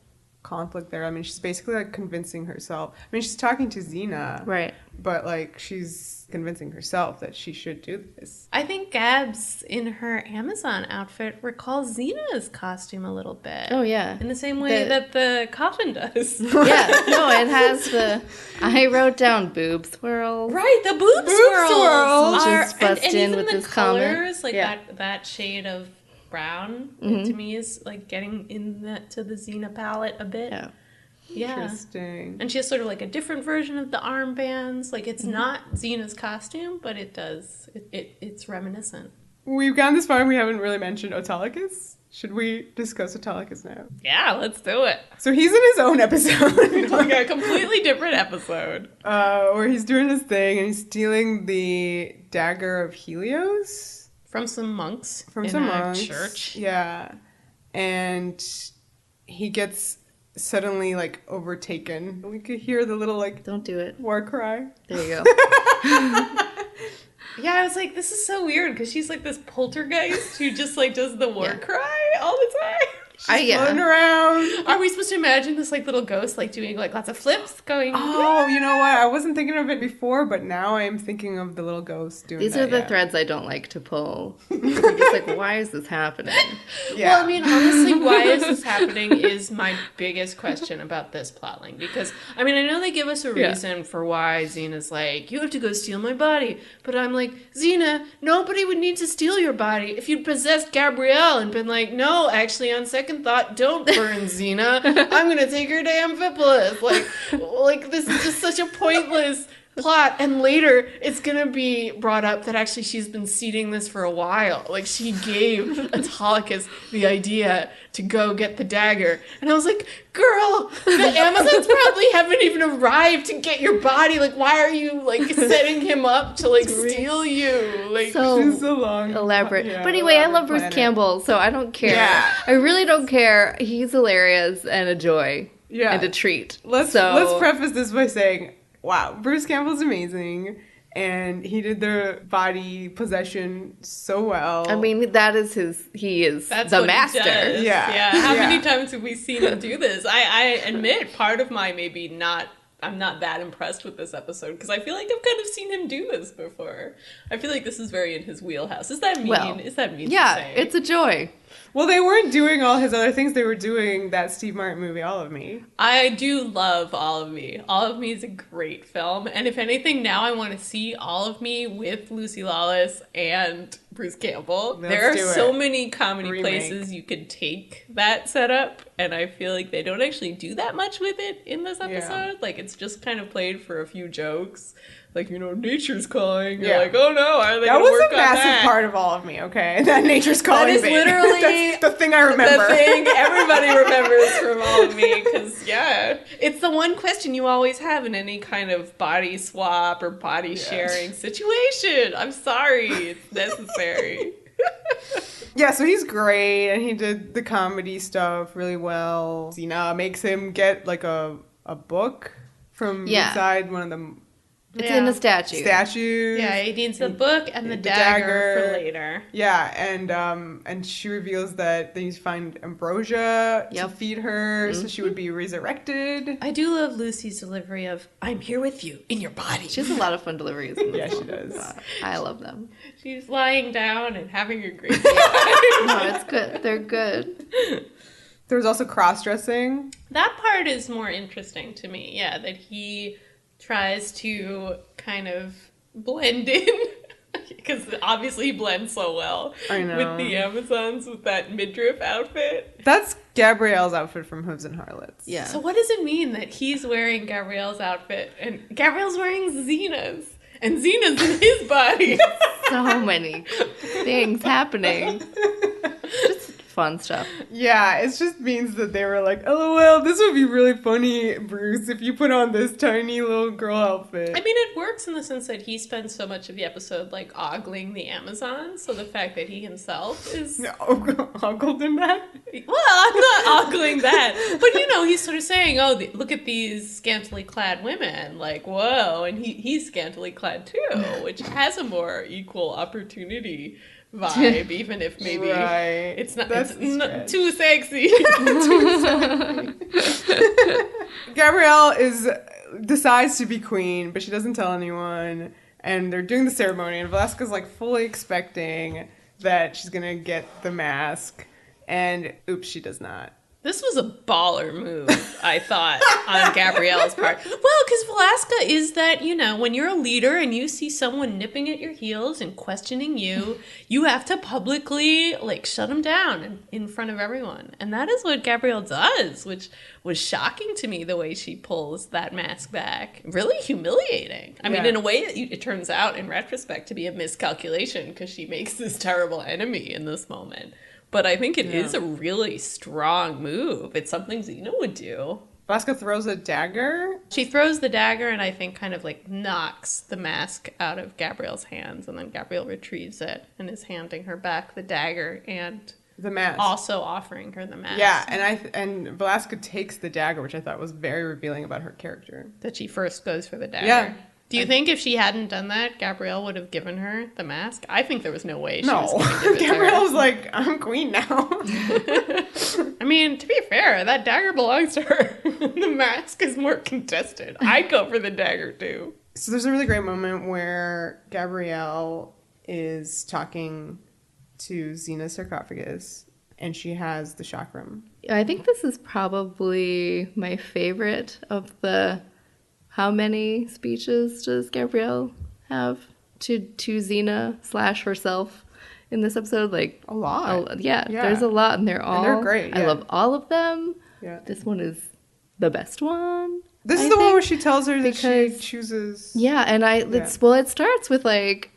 conflict there. I mean, she's basically like convincing herself. I mean, she's talking to Xena, right? But like, she's convincing herself that she should do this. I think Gabs in her Amazon outfit recalls Xena's costume a little bit. Oh yeah, in the same way that the coffin does. Yeah, no, it has the. I wrote down boob swirls. Right, the boob swirls just bust and in even with the this colors, comment. like that shade of brown to me is like getting to the Xena palette a bit. Yeah. Interesting. And she has sort of like a different version of the armbands. Like it's not Xena's costume, but it's reminiscent. We've gone this far and we haven't really mentioned Autolycus. Should we discuss Autolycus now? Yeah, let's do it. So he's in his own episode. Like a completely different episode. Where he's doing his thing and he's stealing the dagger of Helios. From some monks in a church. Yeah. And he gets suddenly like overtaken. We could hear the little like don't do it war cry. There you go. Yeah, I was like, this is so weird because she's like this poltergeist who just like does the war cry all the time. She's floating around. Are we supposed to imagine this like little ghost like doing like lots of flips going? Oh, you know what? I wasn't thinking of it before, but now I am thinking of the little ghost doing These that. are the threads I don't like to pull. I'm just like, why is this happening? Yeah. Well, I mean, honestly, why is this happening is my biggest question about this plotline. Because, I mean, I know they give us a reason for why Xena's like, you have to go steal my body. But I'm like, Xena, nobody would need to steal your body if you'd possessed Gabrielle and been like, no, actually, on second thought, don't burn Xena. I'm gonna take her to Amphipolis. Like this is just such a pointless plot. And later, it's gonna be brought up that actually she's been seeding this for a while. Like she gave Autolycus the idea to go get the dagger, and I was like, girl, the Amazons probably haven't even arrived to get your body. Like, why are you like setting him up to like steal you? Like, so it's so long, elaborate. But anyway, I love Bruce Campbell, so I don't care. Yeah. I really don't care. He's hilarious and a joy. Yeah. And a treat. Let's preface this by saying, wow, Bruce Campbell's amazing. And he did the body possession so well. I mean, that's the master. Yeah. How many times have we seen him do this? I admit part of my I'm not that impressed with this episode because I feel like I've kind of seen him do this before. I feel like this is very in his wheelhouse. Is that mean? Well, is that mean? Yeah, to say? It's a joy. Well, they weren't doing all his other things. They were doing that Steve Martin movie, All of Me. I do love All of Me. All of Me is a great film. And if anything, now I want to see All of Me with Lucy Lawless and Bruce Campbell. There are so many comedy places you could take that setup. And I feel like they don't actually do that much with it in this episode. Yeah. Like, it's just kind of played for a few jokes. Like, nature's calling. You're like, oh no, are they going to work on that? That was a massive part of All of Me, okay? That nature's calling thing. That is literally that's the thing I remember. The thing everybody remembers from All of Me. Because, it's the one question you always have in any kind of body swap or body sharing situation. I'm sorry. It's necessary. Yeah, so he's great, and he did the comedy stuff really well. Xena makes him get, like, a book from inside one of the... It's in the statue. Yeah, he needs the book and the dagger for later. Yeah, and she reveals that they need to find ambrosia to feed her so she would be resurrected. I do love Lucy's delivery of, I'm here with you, in your body. She has a lot of fun deliveries. Yeah, she does. I love them. She's lying down and having a great time. No, it's good. They're good. There's also cross-dressing. That part is more interesting to me, that he... tries to kind of blend in because obviously he blends so well with the Amazons with that midriff outfit. That's Gabrielle's outfit from Hooves and Harlots. Yeah. So what does it mean that he's wearing Gabrielle's outfit and Gabrielle's wearing Xena's and Xena's in his body? So many things happening. Just fun stuff. Yeah, it just means that they were like, LOL, this would be really funny, Bruce, if you put on this tiny little girl outfit. I mean, it works in the sense that he spends so much of the episode, like, ogling the Amazon, so the fact that he himself is... Ogled in that? Well, I'm not ogling that. But, you know, he's sort of saying, oh, look at these scantily clad women. Like, whoa. And he's scantily clad, too, which has a more equal opportunity vibe, even if maybe it's not too sexy. Gabrielle decides to be queen, but she doesn't tell anyone. And they're doing the ceremony, and Velasca's like fully expecting that she's gonna get the mask. And oops, she does not. This was a baller move, I thought, on Gabrielle's part. Well, because Velasca is that, you know, when you're a leader and you see someone nipping at your heels and questioning you, you have to publicly, like, shut them down in front of everyone. And that is what Gabrielle does, which was shocking to me, the way she pulls that mask back. Really humiliating. I mean, in a way, it turns out, in retrospect, to be a miscalculation, because she makes this terrible enemy in this moment. But I think it is a really strong move. It's something Xena would do. Velasca throws a dagger. She throws the dagger and I think kind of like knocks the mask out of Gabrielle's hands. And then Gabrielle retrieves it and is handing her back the dagger and the mask. Also offering her the mask. Yeah, and Velasca takes the dagger, which I thought was very revealing about her character. That she first goes for the dagger. Yeah. Do you think if she hadn't done that, Gabrielle would have given her the mask? I think there was no way she was going to give it to her. Gabrielle was like, I'm queen now. I mean, to be fair, that dagger belongs to her. The mask is more contested. I'd go for the dagger, too. So there's a really great moment where Gabrielle is talking to Xena's sarcophagus, and she has the chakram. I think this is probably my favorite of the... How many speeches does Gabrielle have to Xena / herself in this episode? Like a lot. Yeah, there's a lot, and they're great. Yeah. I love all of them. Yeah. This one is the best one. This is the one where she tells her that she chooses. Yeah, and it starts with like,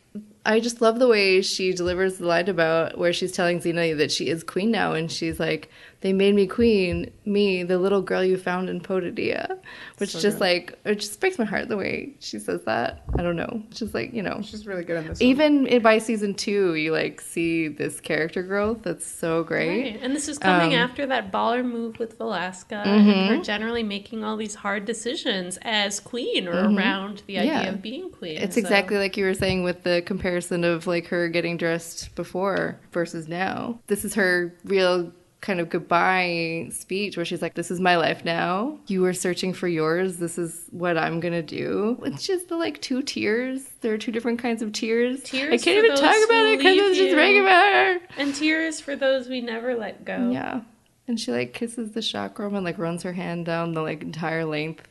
I just love the way she delivers the line about where she's telling Xena that she is queen now, and she's like, they made me queen, me, the little girl you found in Podadia. Which so just good. Like, it just breaks my heart the way she says that. I don't know. It's just like, you know. She's really good in this Even by season 2, you like see this character growth. That's so great. Right. And this is coming after that baller move with Velasca and her generally making all these hard decisions as queen or around the idea of being queen. It's exactly like you were saying with the comparison of like her getting dressed before versus now. This is her real kind of goodbye speech where she's like, this is my life now. You were searching for yours. This is what I'm going to do. It's just the like 2 tears. There are 2 different kinds of tears. Tears I can't even talk about it because it's just ringing about her. And tears for those we never let go. Yeah. And she like kisses the chakram and like runs her hand down the like entire length.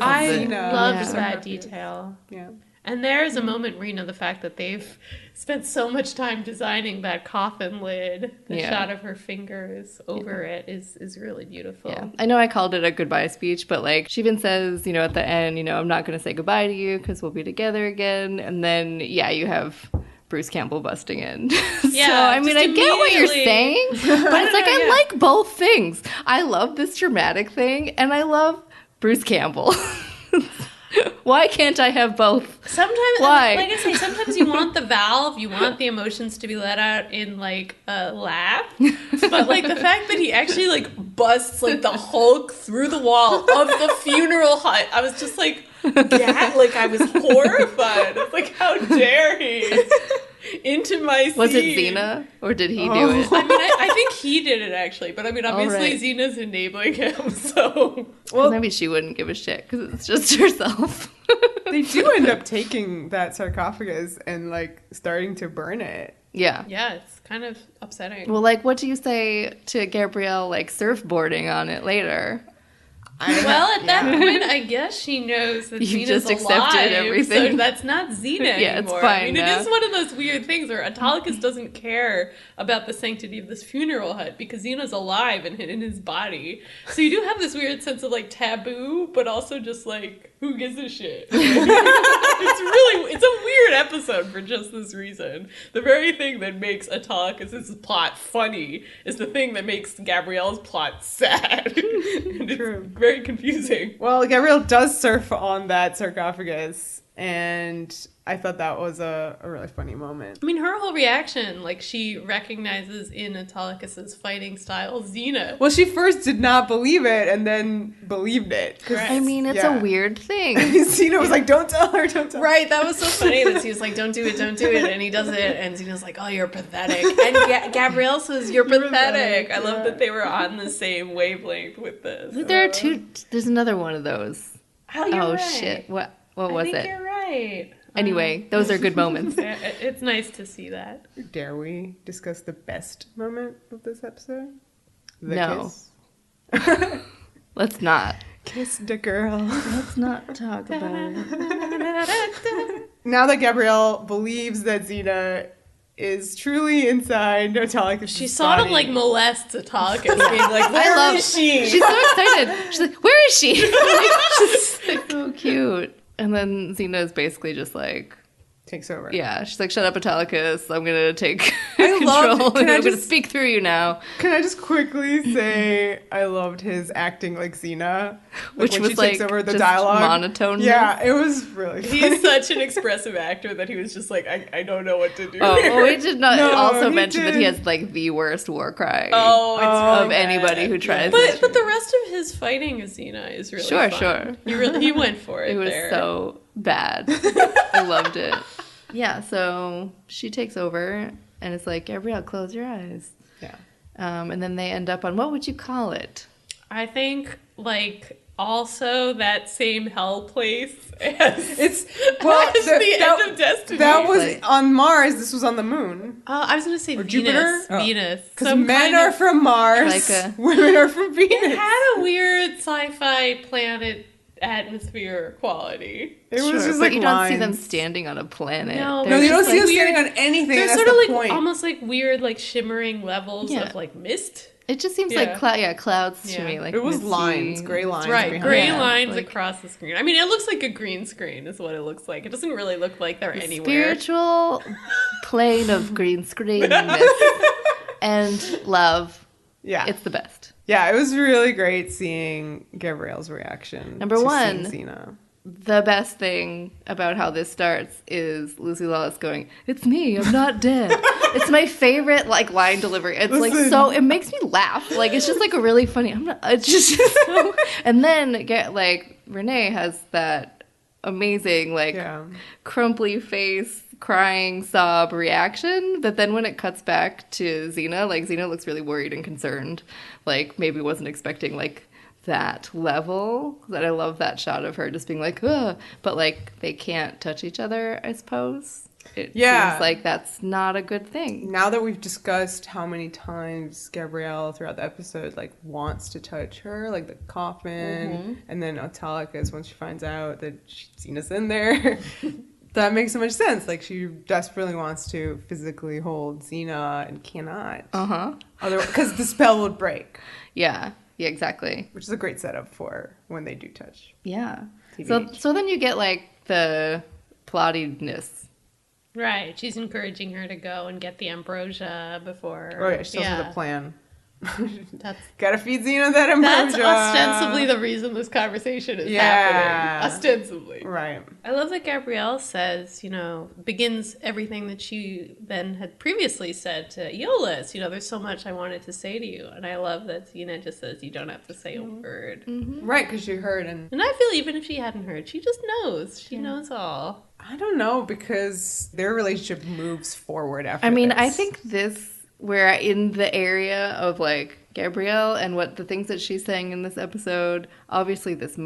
I loved that detail. Yeah. And there's a moment where, you know, the fact that they've spent so much time designing that coffin lid, the shot of her fingers over it is really beautiful. Yeah. I know I called it a goodbye speech, but like she even says, you know, at the end, you know, I'm not going to say goodbye to you because we'll be together again. And then, you have Bruce Campbell busting in. Yeah, so, I mean, I get what you're saying, but it's like I like both things. I love this dramatic thing, and I love Bruce Campbell. Why can't I have both? Sometimes, why? Like I say, sometimes you want the valve, you want the emotions to be let out in like a laugh. But like the fact that he actually like busts like the Hulk through the wall of the funeral hut, I was just like, like I was horrified. I was like, how dare he? Into my scene. Was it Xena? Or did he do it? I mean, I think he did it, actually. But, I mean, obviously, Xena's enabling him, so... Well, maybe she wouldn't give a shit, because it's just herself. They do end up taking that sarcophagus and, like, starting to burn it. Yeah. Yeah, it's kind of upsetting. Well, like, what do you say to Gabrielle, like, surfboarding on it later? Well, at that point, I guess she knows that You Xena's just accepted alive, everything. so that's not Xena Yeah, it's anymore. fine I mean, now. it is one of those weird things where Autolycus doesn't care about the sanctity of this funeral hut because Xena's alive and in his body. So you do have this weird sense of like taboo, but also just like, who gives a shit? It's a weird episode for just this reason. The very thing that makes Autolycus' plot funny is the thing that makes Gabrielle's plot sad. And True. it's very confusing. Well, Gabrielle does surf on that sarcophagus, and I thought that was a really funny moment. I mean, her whole reaction, like, she recognizes in Autolycus' fighting style Xena. Well, she first did not believe it, and then believed it. 'Cause- Right. I mean, it's Yeah. a weird thing. Xena was like, don't tell her, don't tell her. Right, that was so funny that he was like, don't do it, and he does it, and Xena's like, oh, you're pathetic. And Gabrielle says, you're pathetic. I love that they were on the same wavelength with this. There are two. There's another one of those. Oh, you're right. Shit! What was I think it? you're right. Anyway, those are good moments. It's nice to see that. Dare we discuss the best moment of this episode? The No. kiss. Let's not. Kiss the girl. Let's not talk about it. Now that Gabrielle believes that Xena is truly inside Autolycus' She sort of like molests Autolycus, being like, where is she? She's so excited. She's like, "Where is she?" She's like, so cute. And then Xena is basically just like, takes over. yeah, she's like, "Shut up, Autolycus. I'm gonna take I loved- control. can And I I'm gonna just- speak through you now." Can I just quickly say I loved his acting like Xena, Which when was she takes like over the just dialogue. monotone. Yeah, it was really funny. He's such an expressive actor that he was just like, I don't know what to do. Oh, here. well, we did not No, also he mention that he did. has like the worst war cry Oh, it's Oh, of really anybody bad. who tries. But the rest of his fighting as Xena is really Sure, fun. sure. He went for it. It was there. so bad. I loved it. Yeah, so she takes over and it's like, Gabrielle, close your eyes. Yeah. And then they end up on, what would you call it? I think like also that same hell place as It's well, as the end of Destiny. That was Like- on Mars. This was on the moon. I was gonna say Or Venus. Jupiter? Oh. Venus. Because Some men kind are of- from Mars, Like women are from Venus. It had a weird sci-fi planet atmosphere quality. It was Sure, just but like you don't see them lines. standing on a planet. No, No, They're you just don't see like- us weird- standing on anything. There's That's sort of the like point. almost like weird like shimmering levels Yeah. of like mist. It just seems Yeah. like clouds to Yeah. me. Like It was misty. lines, gray lines. Right, behind gray it. Yeah, lines like- across the screen. I mean, it looks like a green screen is what it looks like. It doesn't really look like they're anywhere. Spiritual plane of green screenness and love. Yeah, It's the best. yeah. It was really great seeing Gabrielle's reaction. Number to one. seeing Xena. The best thing about how this starts is Lucy Lawless going, "It's me, I'm not dead." It's my favorite like line delivery. It's like Listen. so it makes me laugh. Like it's just like a really funny. I'm not. It's just so. And then like Renee has that amazing like Yeah. crumply face crying sob reaction, but then when it cuts back to Xena, like Xena looks really worried and concerned, like maybe wasn't expecting like that level. That I love that shot of her just being like, ugh, but like they can't touch each other, I suppose. It Yeah. seems like that's not a good thing. Now that we've discussed how many times Gabrielle throughout the episode like wants to touch her, like the coffin, and then Autolycus when she finds out that Xena's in there, that makes so much sense. Like she desperately wants to physically hold Xena and cannot, otherwise because the spell would break, Yeah, exactly. which is a great setup for when they do touch. Yeah. TBH. So then you get like the plottiness. Right. She's encouraging her to go and get the ambrosia before. Oh yeah, she tells her the plan. That's Gotta feed Xena that ambrosia. That's ostensibly the reason this conversation is happening. Ostensibly. Right. I love that Gabrielle says, begins everything that she then had previously said to Iolaus. There's so much I wanted to say to you. And I love that Xena just says, you don't have to say a word. Right, because she heard and And I feel even if she hadn't heard, she just knows. She knows all. I don't know because their relationship moves forward after I mean, this. I think we're in the area of like Gabrielle and what the things that she's saying in this episode. Obviously, this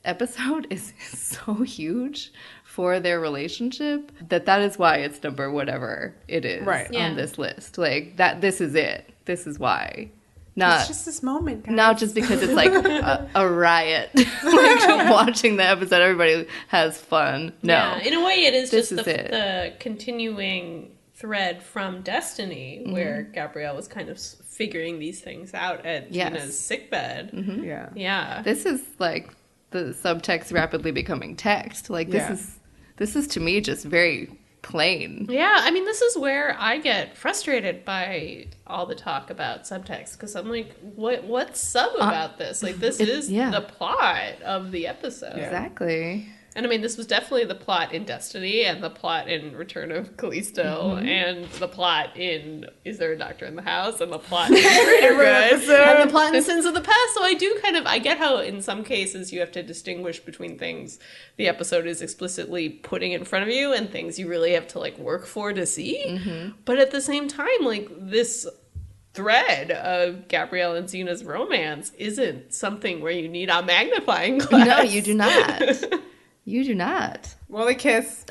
episode is so huge for their relationship that is why it's number whatever it is Right. Yeah. on this list. Like that, this is it. This is why. Not It's just this moment, guys. Not just because it's like a riot. Like watching the episode, everybody has fun. No. Yeah, in a way, it is This just is the continuing thread from Destiny, where Gabrielle was kind of figuring these things out at Gina's sickbed. Yeah. Yeah. This is like the subtext rapidly becoming text. Like this is to me just very plain. Yeah, I mean, this is where I get frustrated by all the talk about subtext, because I'm like, what's sub about this? Like, this is the plot of the episode. Yeah. Exactly. And I mean, this was definitely the plot in Destiny, and the plot in Return of Callisto, and the plot in Is There a Doctor in the House, and the plot in Greater Good, and the plot in Sins of the Past. So I get how in some cases you have to distinguish between things the episode is explicitly putting in front of you and things you really have to like work for to see. But at the same time, like, this thread of Gabrielle and Xena's romance isn't something where you need a magnifying glass. No, you do not. You do not. Well, they kiss.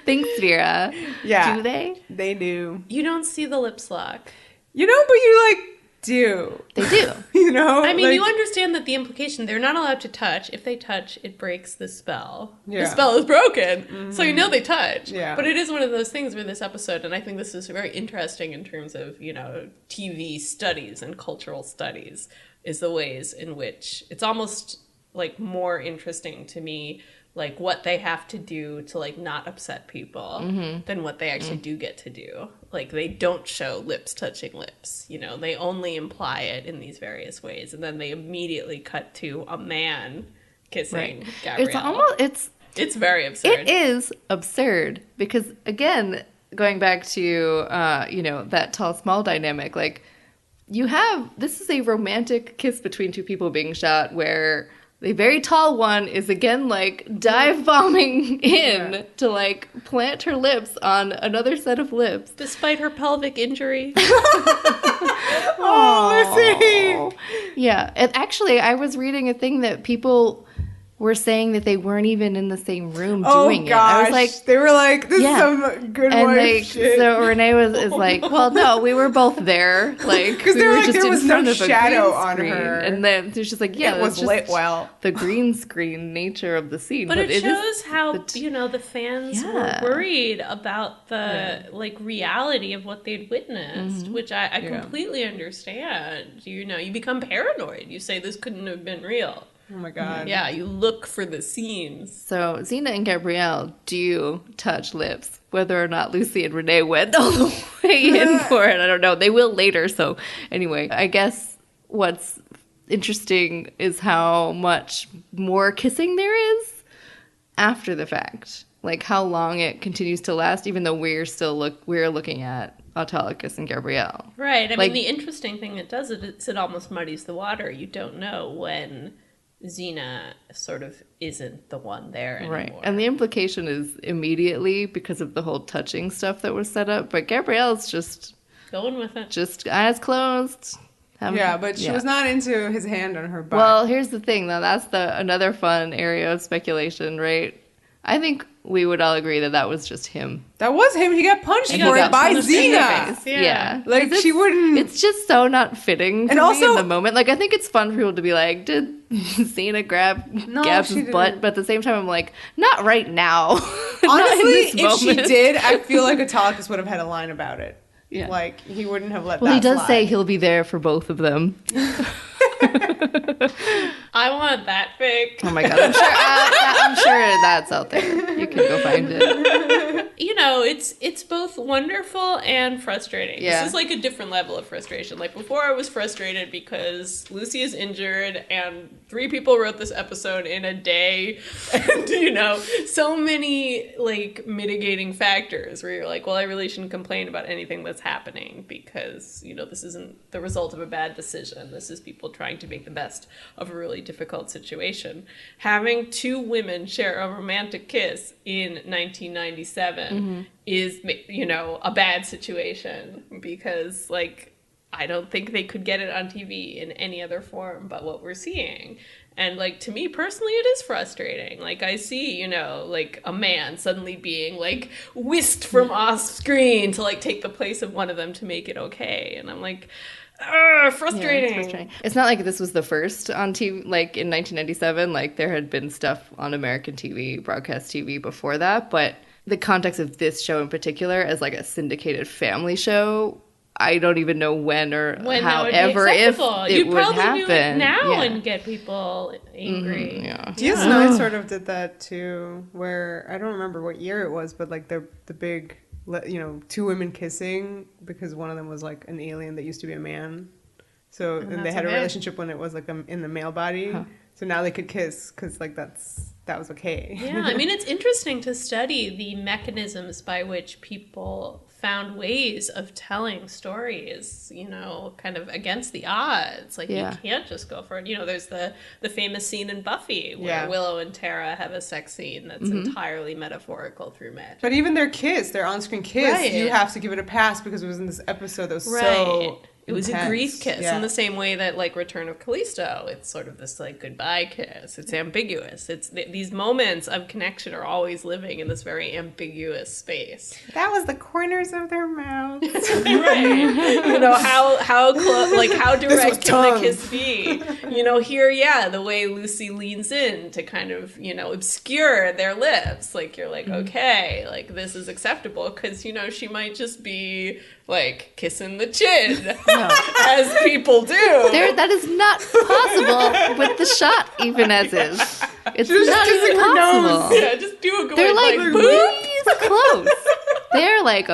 Thanks, Vera. Yeah. Do they? They do. You don't see the lips lock. You know, but you, like, do. They do. You know? I mean, like, you understand that the implication, they're not allowed to touch. If they touch, it breaks the spell. Yeah. The spell is broken. So you know they touch. Yeah. But it is one of those things where this episode, and I think this is very interesting in terms of, you know, TV studies and cultural studies, is the ways in which it's almost like more interesting to me, like what they have to do to like not upset people than what they actually do get to do. Like, they don't show lips touching lips, you know, they only imply it in these various ways, and then they immediately cut to a man kissing Gabrielle. It's very absurd. It is absurd because, again, going back to you know, that tall small dynamic, like, this is a romantic kiss between two people being shot where the very tall one is again like dive bombing in to like plant her lips on another set of lips. Despite her pelvic injury. Oh, Lucy! Yeah. And actually, I was reading a thing that people were saying that they weren't even in the same room doing it. I was like, they were like, this is some good and wife like, shit. so Renee is like, well, no, we were both there. Like, because we were like, just there in was front no of a shadow green on screen. her. And then she's just like, yeah, it was just lit well. the green screen nature of the scene. But it is shows how, you know, the fans were worried about the, like, reality of what they'd witnessed, which I completely understand. You know, you become paranoid. You say, this couldn't have been real. Oh my god. Yeah, you look for the scenes. So Xena and Gabrielle do touch lips. Whether or not Lucy and Renee went all the way in for it, I don't know. They will later. So anyway, I guess what's interesting is how much more kissing there is after the fact. Like how long it continues to last, even though we're looking at Autolycus and Gabrielle. Right. I Like- mean, the interesting thing it does is it almost muddies the water. You don't know when Xena sort of isn't the one there anymore. Right. And the implication is immediately because of the whole touching stuff that was set up. But Gabrielle's just going with it. Just eyes closed. Yeah, but she was not into his hand on her butt. Well, here's the thing, though. That's another fun area of speculation, right? I think we would all agree that was just him. That was him. He got punched And for he it got by punched in the Xena. face. Yeah. Like, she wouldn't... It's just so not fitting for And me also- in the moment. Like, I think it's fun for people to be like, did Xena grab Gab's she didn't. butt? But at the same time, I'm like, not right now. Not in Honestly, this if she moment. did, I feel like Autolycus would have had a line about it. Yeah. Like, he wouldn't have let Well, that he does slide. say he'll be there for both of them. I want that fic. Oh my god, I'm sure that's out there. You can go find it. You know, it's both wonderful and frustrating. Yeah. This is like a different level of frustration. Like before I was frustrated because Lucy is injured and 3 people wrote this episode in a day. And, you know, so many like mitigating factors where you're like, well, I really shouldn't complain about anything that's happening because, you know, this isn't the result of a bad decision. This is people trying to make the best of a really difficult situation. Having 2 women share a romantic kiss in 1997 is, you know, a bad situation because, like, I don't think they could get it on TV in any other form but what we're seeing. And, like, to me personally, it is frustrating. Like, I see, you know, like, a man suddenly being, like, whisked from off screen to, like, take the place of one of them to make it okay. And I'm like, frustrating. Yeah, it's frustrating. It's not like this was the first on TV, like, in 1997. Like, there had been stuff on American TV, broadcast TV before that. But the context of this show in particular as, like, a syndicated family show, I don't even know when how ever if it would happen. You'd probably do it now and get people angry. Mm-hmm, yeah. DS9 sort of did that too, where I don't remember what year it was, but like the big, you know, two women kissing because one of them was like an alien that used to be a man. So and they had a relationship when it was like in the male body. Huh. So now they could kiss because like that was okay. Yeah, I mean, it's interesting to study the mechanisms by which people found ways of telling stories, you know, kind of against the odds. Like, you can't just go for it. You know, there's the famous scene in Buffy where Willow and Tara have a sex scene that's entirely metaphorical through magic. But even their on-screen kiss, you have to give it a pass because it was in this episode that was so It was intense. A grief kiss in the same way that, like, Return of Callisto, it's sort of this, like, goodbye kiss. It's ambiguous. It's these moments of connection are always living in this very ambiguous space. That was the corners of their mouths. Right. You know, how direct can the kiss be? You know, here, the way Lucy leans in to kind of, you know, obscure their lips. Like, you're like, okay, like, this is acceptable because, you know, she might just be, like, kissing the chin. As people do. That is not possible with the shot, even as is. It's not even possible. Yeah, just do a good They're like really close. They're like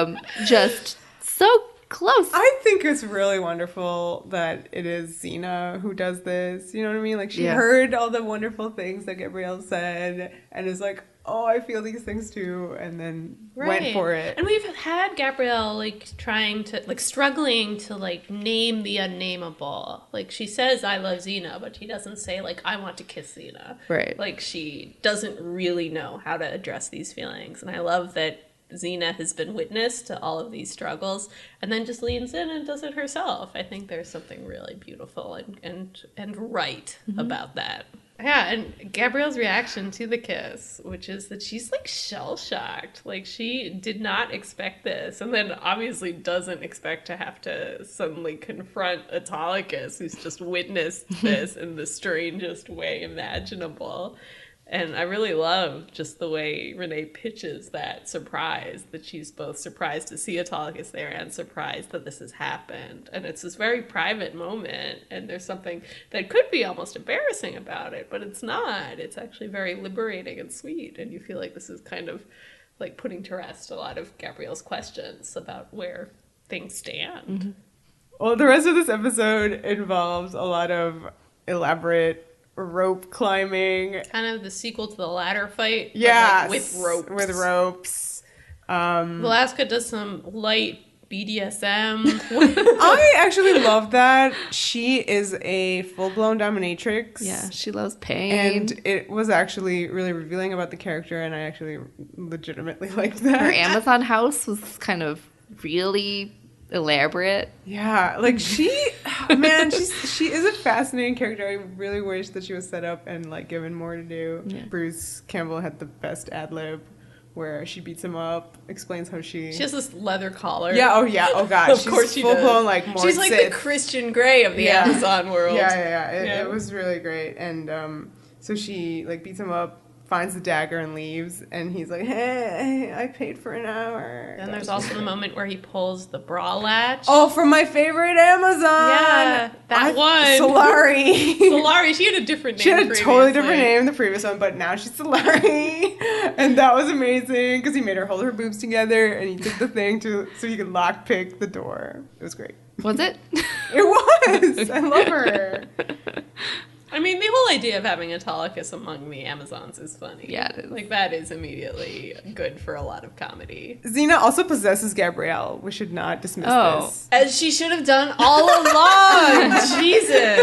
just so close. I think it's really wonderful that it is Xena who does this. You know what I mean? Like, she heard all the wonderful things that Gabrielle said and is like, oh, I feel these things too, and then went for it. And we've had Gabrielle, like, struggling to, like, name the unnameable. Like, she says, I love Xena, but she doesn't say, like, I want to kiss Xena. Right. Like, she doesn't really know how to address these feelings. And I love that Xena has been witness to all of these struggles and then just leans in and does it herself. I think there's something really beautiful and right about that. Yeah, and Gabrielle's reaction to the kiss, which is that she's, like, shell-shocked. Like, she did not expect this, and then obviously doesn't expect to have to suddenly confront Autolycus, who's just witnessed this in the strangest way imaginable. And I really love just the way Renee pitches that surprise, that she's both surprised to see Autolycus there and surprised that this has happened. And it's this very private moment, and there's something that could be almost embarrassing about it, but it's not. It's actually very liberating and sweet, and you feel like this is kind of like putting to rest a lot of Gabrielle's questions about where things stand. Mm-hmm. Well, the rest of this episode involves a lot of elaborate rope climbing. Kind of the sequel to the ladder fight. Yeah, like with ropes. With ropes. Velasca does some light BDSM. I actually love that. She is a full-blown dominatrix. Yeah, she loves pain. And it was actually really revealing about the character, and I actually legitimately liked that. Her Amazon house was kind of really elaborate. Yeah, like she is a fascinating character. I really wish that she was set up and, like, given more to do. Yeah. Bruce Campbell had the best ad-lib where she beats him up, explains how she has this leather collar. Yeah, oh god. Of course she does. Full-blown, like, more she's like Sith. the Christian Grey of the Amazon world. Yeah. It was really great. And so she, like, beats him up, finds the dagger and leaves, and he's like, hey, I paid for an hour. And there's also the moment where he pulls the bra latch. Oh, from my favorite Amazon! Yeah, that one. Solari, she had a different name. She had a totally different name in the previous one, but now she's Solari. And that was amazing, because he made her hold her boobs together, and he did the thing so he could lockpick the door. It was great. Was it? It was! I love her. I mean, the whole idea of having Autolycus among the Amazons is funny. Yeah, it is. Like, that is immediately good for a lot I Xena also possesses Gabrielle. We should not dismiss this. As she should have done all along! Jesus!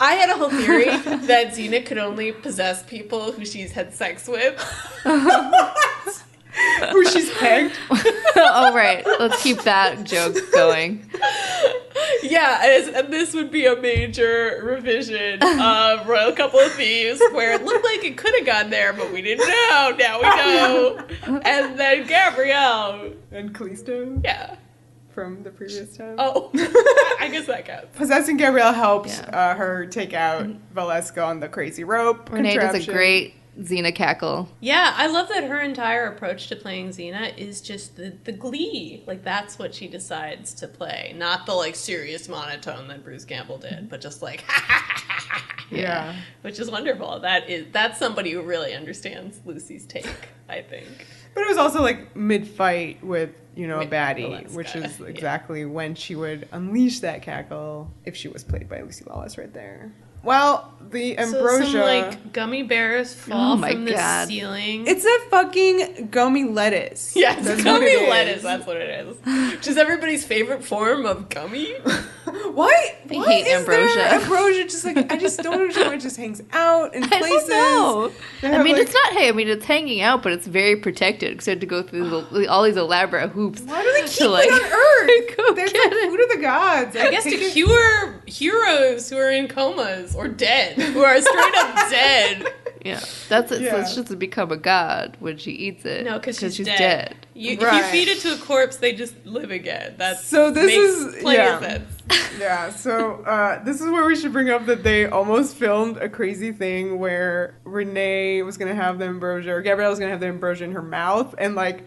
I had a whole theory that Xena could only possess people who she's had sex with. Who she's pegged. Oh, right. Let's keep that joke going. Yeah, and this would be a major revision of Royal Couple of Thieves, where it looked like it could have gone there, but we didn't know. Now we know. And then Gabrielle. And Callisto. Yeah. From the previous time. Oh, I guess that counts. Possessing Gabrielle helps her take out Velasca on the crazy rope. Renee does a great Xena cackle. Yeah, I love that her entire approach to playing Xena is just the glee. Like, that's what she decides to play. Not the, like, serious monotone that Bruce Campbell did, but just like, yeah. Which is wonderful. That's somebody who really understands Lucy's take, I think. But it was also, like, mid-fight with, a baddie, Velasca. which is exactly when she would unleash that cackle if she was played by Lucy Lawless right there. Well, the ambrosia... So some, like, gummy bears fall from the ceiling. It's a fucking gummy lettuce. Yeah, it's gummy lettuce. That's what it is. Which is everybody's favorite form of gummy. Why hate is ambrosia. there ambrosia just like... I just don't understand why it just hangs out in places. I don't know. I mean, like, it's not... Hey, I mean, it's hanging out, but it's very protected because they had to go through all these elaborate hoops. Why do they keep it on Earth? Go They're get the food of the gods. I guess to cure heroes who are in comas or dead, who are straight up dead. Yeah, that's it. So it's just to become a god when she eats it. No, because she's dead. You feed it to a corpse, they just live again. Makes plenty of sense. Yeah, so this is where we should bring up that they almost filmed a crazy thing where Renee was going to have the ambrosia, or Gabrielle was going to have the ambrosia in her mouth, and like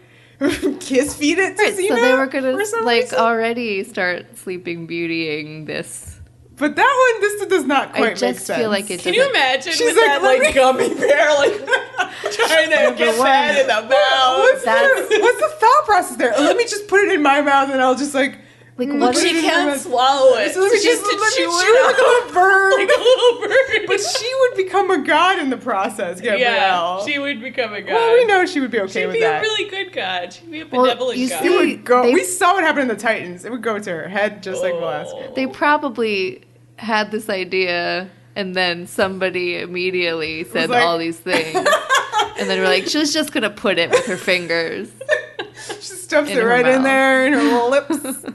kiss feed it to Xena. So they were going to like already start Sleeping Beautying this. But that one, this does not quite make sense. I just feel like it doesn't. Can you imagine She's with that like gummy bear like trying to get that in the mouth? What's the thought process there? Let me just put it in my mouth and I'll just like what she can't swallow it. So let me just to chew it like like a little bird. Like a little bird. But she would become a god in the process, Gabrielle. Yeah, she would become a god. Well, we know she would be okay with that. She'd be a really good god. She'd be a benevolent god. It would go. We saw what happened in the Titans. It would go to her head just like Velasca. They probably had this idea and then somebody immediately said like, all these things and then we're like, she's just gonna put it with her fingers. She stuffs it right in there in her little lips.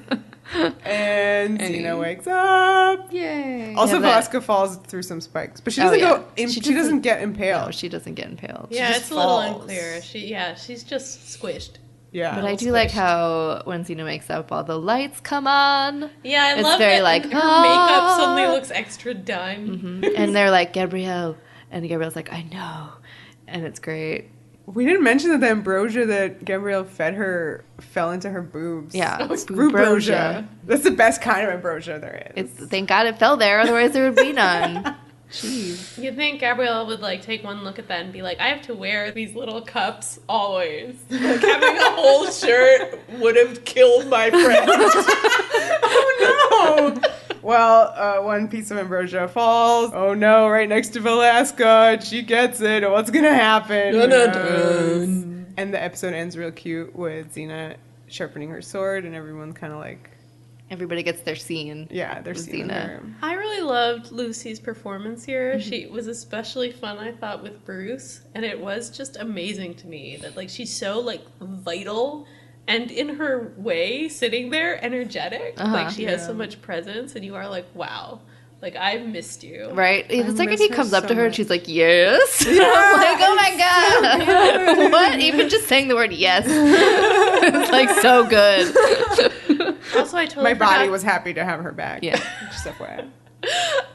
And Xena wakes up. Yay. Also, Velasca falls through some spikes, but she doesn't she doesn't get impaled. No, she doesn't get impaled. Yeah, it's a little unclear. She's just squished. Yeah, but I do like how when Xena makes up, all the lights come on. Yeah, I it's love very that like her makeup suddenly looks extra done. Mm-hmm. And they're like, Gabrielle, and Gabrielle's like, I know, and it's great. We didn't mention that the ambrosia that Gabrielle fed her fell into her boobs. Yeah, ambrosia. That's the best kind of ambrosia there is. Thank God it fell there, otherwise there would be none. Jeez. You'd think Gabrielle would like take one look at that and be like, I have to wear these little cups always. Like having a whole shirt would have killed my friend. Oh no! Well, one piece of ambrosia falls. Oh no, right next to Velasca, and she gets it. What's gonna happen? Dun, dun, dun. And the episode ends real cute with Xena sharpening her sword, and everyone's kind of like... Everybody gets their scene. Yeah, their scene. Her. I really loved Lucy's performance here. Mm-hmm. She was especially fun, I thought, with Bruce, and it was just amazing to me that like she's so like vital and in her way sitting there energetic. Like she has so much presence, and you are like, wow. Like, I've missed you. Right? It's like if he comes up to her and she's like, yes. Yeah. I'm like, oh my God. What? Even just saying the word yes. It's like so good. Also, I totally My body was happy to have her back. Yeah. Just FYI.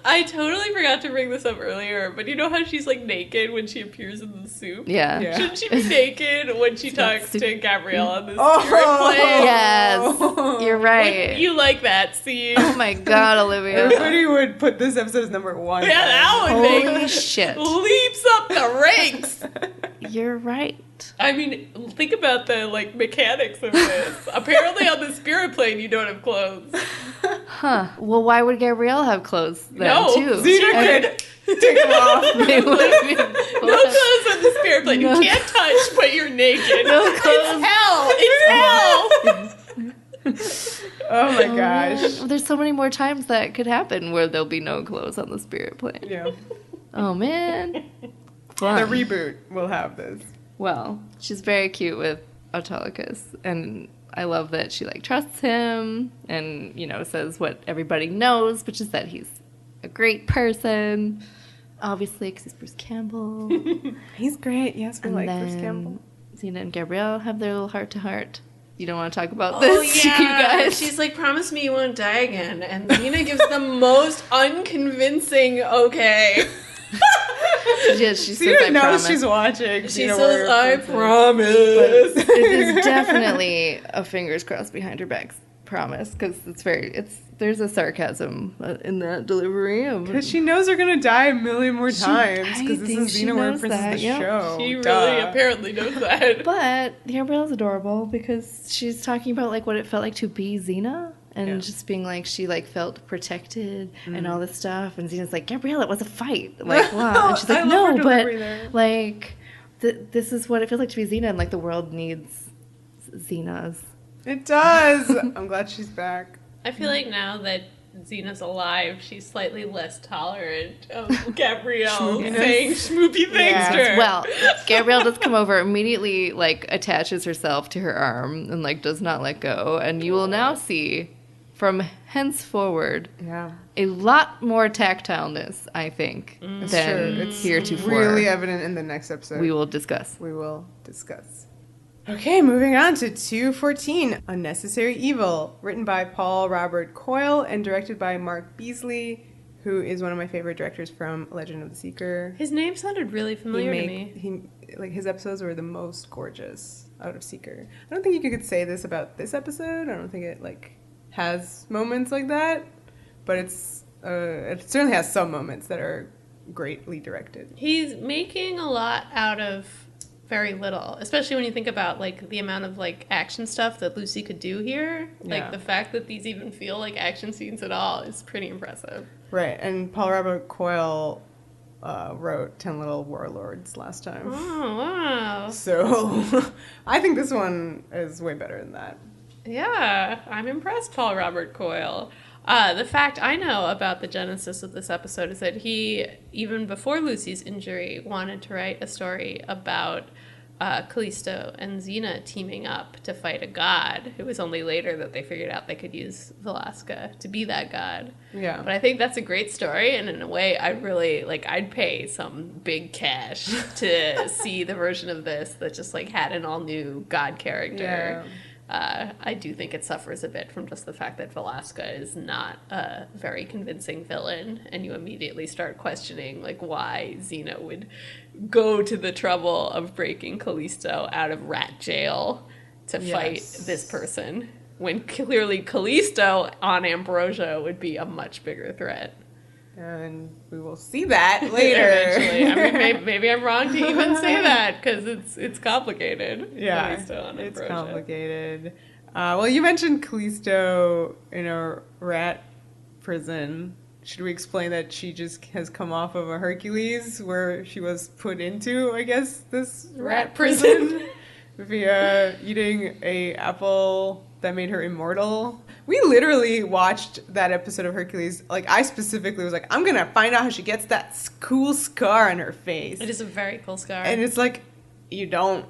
I totally forgot to bring this up earlier, but you know how she's like naked when she appears in the soup? Yeah. Shouldn't she be naked when she talks to Gabrielle on the spirit plane? Yes. You're right. You like that scene. Oh my God, Olivia. Everybody would put this episode as number 1. Yeah, that would Holy shit. Leaps up the ranks. You're right. I mean, think about the like mechanics of this. Apparently on the spirit plane you don't have clothes. Huh. Well, why would Gabrielle have clothes then, too? Xena could take them off. No clothes on the spirit plane. You can't touch, but you're naked. No clothes. It's hell. Oh my gosh. There's so many more times that could happen where there'll be no clothes on the spirit plane. Yeah. Oh, man. Fun. The reboot will have this. Well, she's very cute with Autolycus, and I love that she, like, trusts him and, you know, says what everybody knows, which is that he's a great person. Obviously, because he's Bruce Campbell. He's great. Yes, we like Bruce Campbell. Xena and Gabrielle have their little heart-to-heart. You don't want to talk about Oh, this, yeah. you guys? She's like, promise me you won't die again. And Xena gives the most unconvincing okay. She says, I knows promise. she's watching. She says, I promise. It is definitely a fingers crossed behind her back promise, because there's a sarcasm in that delivery. Because she knows they're going to die a million more times, because this think is she Xena knows Princess that, the yep. show. She really Duh. apparently knows that. But Gabrielle's adorable because she's talking about, like, what it felt like to be Xena. And just being like, she, like, felt protected and all this stuff. And Xena's like, Gabrielle, it was a fight. Like, wow. And she's like, no, but, like, this is what it feels like to be Xena. And, like, the world needs Xenas. It does. I'm glad she's back. I feel like now that Xena's alive, she's slightly less tolerant of Gabrielle saying schmoopy things to her. Well, Gabrielle does come over, immediately, like, attaches herself to her arm and, like, does not let go. And you will now see, from henceforward, a lot more tactileness, I think, than It's heretofore. really evident in the next episode. We will discuss. Okay, moving on to 214, Unnecessary Evil, written by Paul Robert Coyle and directed by Mark Beasley, who is one of my favorite directors from Legend of the Seeker. His name sounded really familiar to me. His episodes were the most gorgeous out of Seeker. I don't think you could say this about this episode. I don't think it, like, has moments like that, but it certainly has some moments that are greatly directed. He's making a lot out of very little, especially when you think about, like, the amount of, like, action stuff that Lucy could do here. Like, the fact that these even feel like action scenes at all is pretty impressive. Right, and Paul Robert Coyle wrote 10 Little Warlords last time. Oh, wow. So I think this one is way better than that. Yeah, I'm impressed, Paul Robert Coyle. The fact I know about the genesis of this episode is that he, even before Lucy's injury, wanted to write a story about Callisto and Xena teaming up to fight a god. It was only later that they figured out they could use Velasca to be that god. Yeah. But I think that's a great story, and in a way, I really, like, I'd pay some big cash to see the version of this that just, like, had an all-new god character. Yeah. I do think it suffers a bit from just the fact that Velasca is not a very convincing villain, and you immediately start questioning, like, why Xena would go to the trouble of breaking Callisto out of rat jail to fight this person, when clearly Callisto on Ambrosia would be a much bigger threat. And we will see that later. Eventually. I mean, maybe I'm wrong to even say that, because it's complicated. Yeah, it's complicated. Well, you mentioned Callisto in a rat prison. Should we explain that she just has come off of a Hercules where she was put into, I guess, this rat prison via eating a apple that made her immortal? We literally watched that episode of Hercules. Like, I specifically was like, I'm going to find out how she gets that cool scar on her face. It is a very cool scar. And it's like, you don't.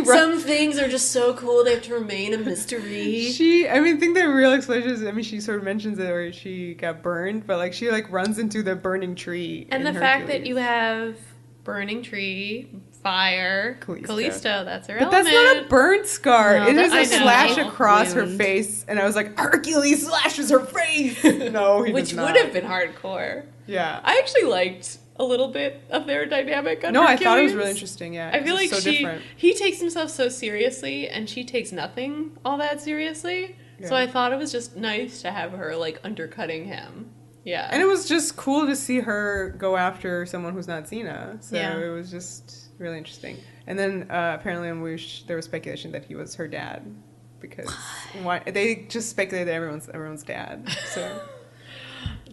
Some things are just so cool, they have to remain a mystery. I think the real explanation is, she sort of mentions it where she got burned, but, like, she, like, runs into the burning tree. And the fact that you have burning tree, fire, Callisto, that's her element. But that's not a burn scar. No, it is a slash wound. across her face. And I was like, Hercules slashes her face! No, he Which does not. would have been hardcore. Yeah. I actually liked a little bit of their dynamic on No, Hercules. I thought it was really interesting, yeah. I feel like so different. he takes himself so seriously, and she takes nothing all that seriously. Yeah. So I thought it was just nice to have her, like, undercutting him. Yeah. And it was just cool to see her go after someone who's not Xena. So it was just really interesting. And then apparently on Whoosh, there was speculation that he was her dad. Because they just speculated that everyone's dad. So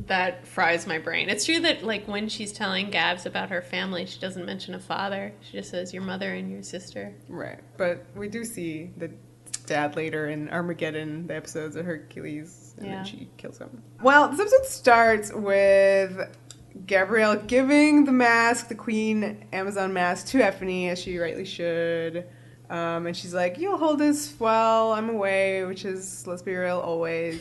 that fries my brain. It's true that, like, when she's telling Gabs about her family, she doesn't mention a father. She just says your mother and your sister. Right. But we do see the dad later in Armageddon, the episodes of Hercules, and then she kills him. Well, this episode starts with Gabrielle giving the mask, the Queen Amazon mask, to Effie, as she rightly should. And she's like, you'll hold this while I'm away, which is, let's be real, always.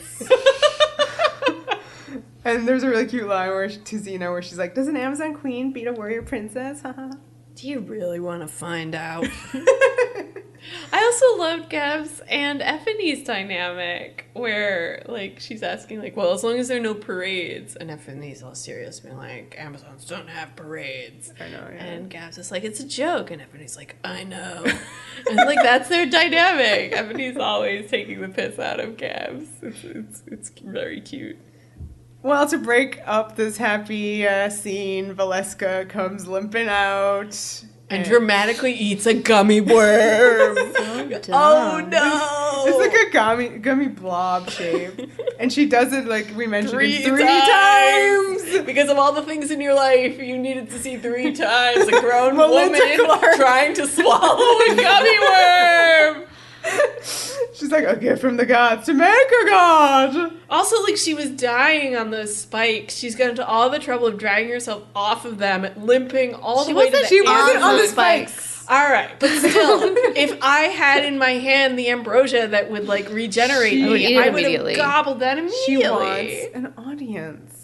And there's a really cute line to Xena where she's like, does an Amazon queen beat a warrior princess? Do you really want to find out? I also loved Gab's and Effie's dynamic, where, like, she's asking, like, well, as long as there are no parades, and Effie's all serious, being like, Amazons don't have parades. I know, yeah. And Gab's just like, it's a joke, and Effie's like, I know. And, like, that's their dynamic. Effie's always taking the piss out of Gab's. It's very cute. Well, to break up this happy scene, Velasca comes limping out. And dramatically eats a gummy worm. Oh no! It's like a gummy blob shape. And she does it, like we mentioned, three times! Because of all the things in your life, you needed to see 3 times a grown woman trying to swallow a gummy worm! She's like, a gift from the gods to make a god! Also, like, she was dying on those spikes. She's got into all the trouble of dragging herself off of them, limping all the way to the She wasn't on the spikes. All right, but still, if I had in my hand the ambrosia that would, like, regenerate me, I would have gobbled that immediately. She wants an audience.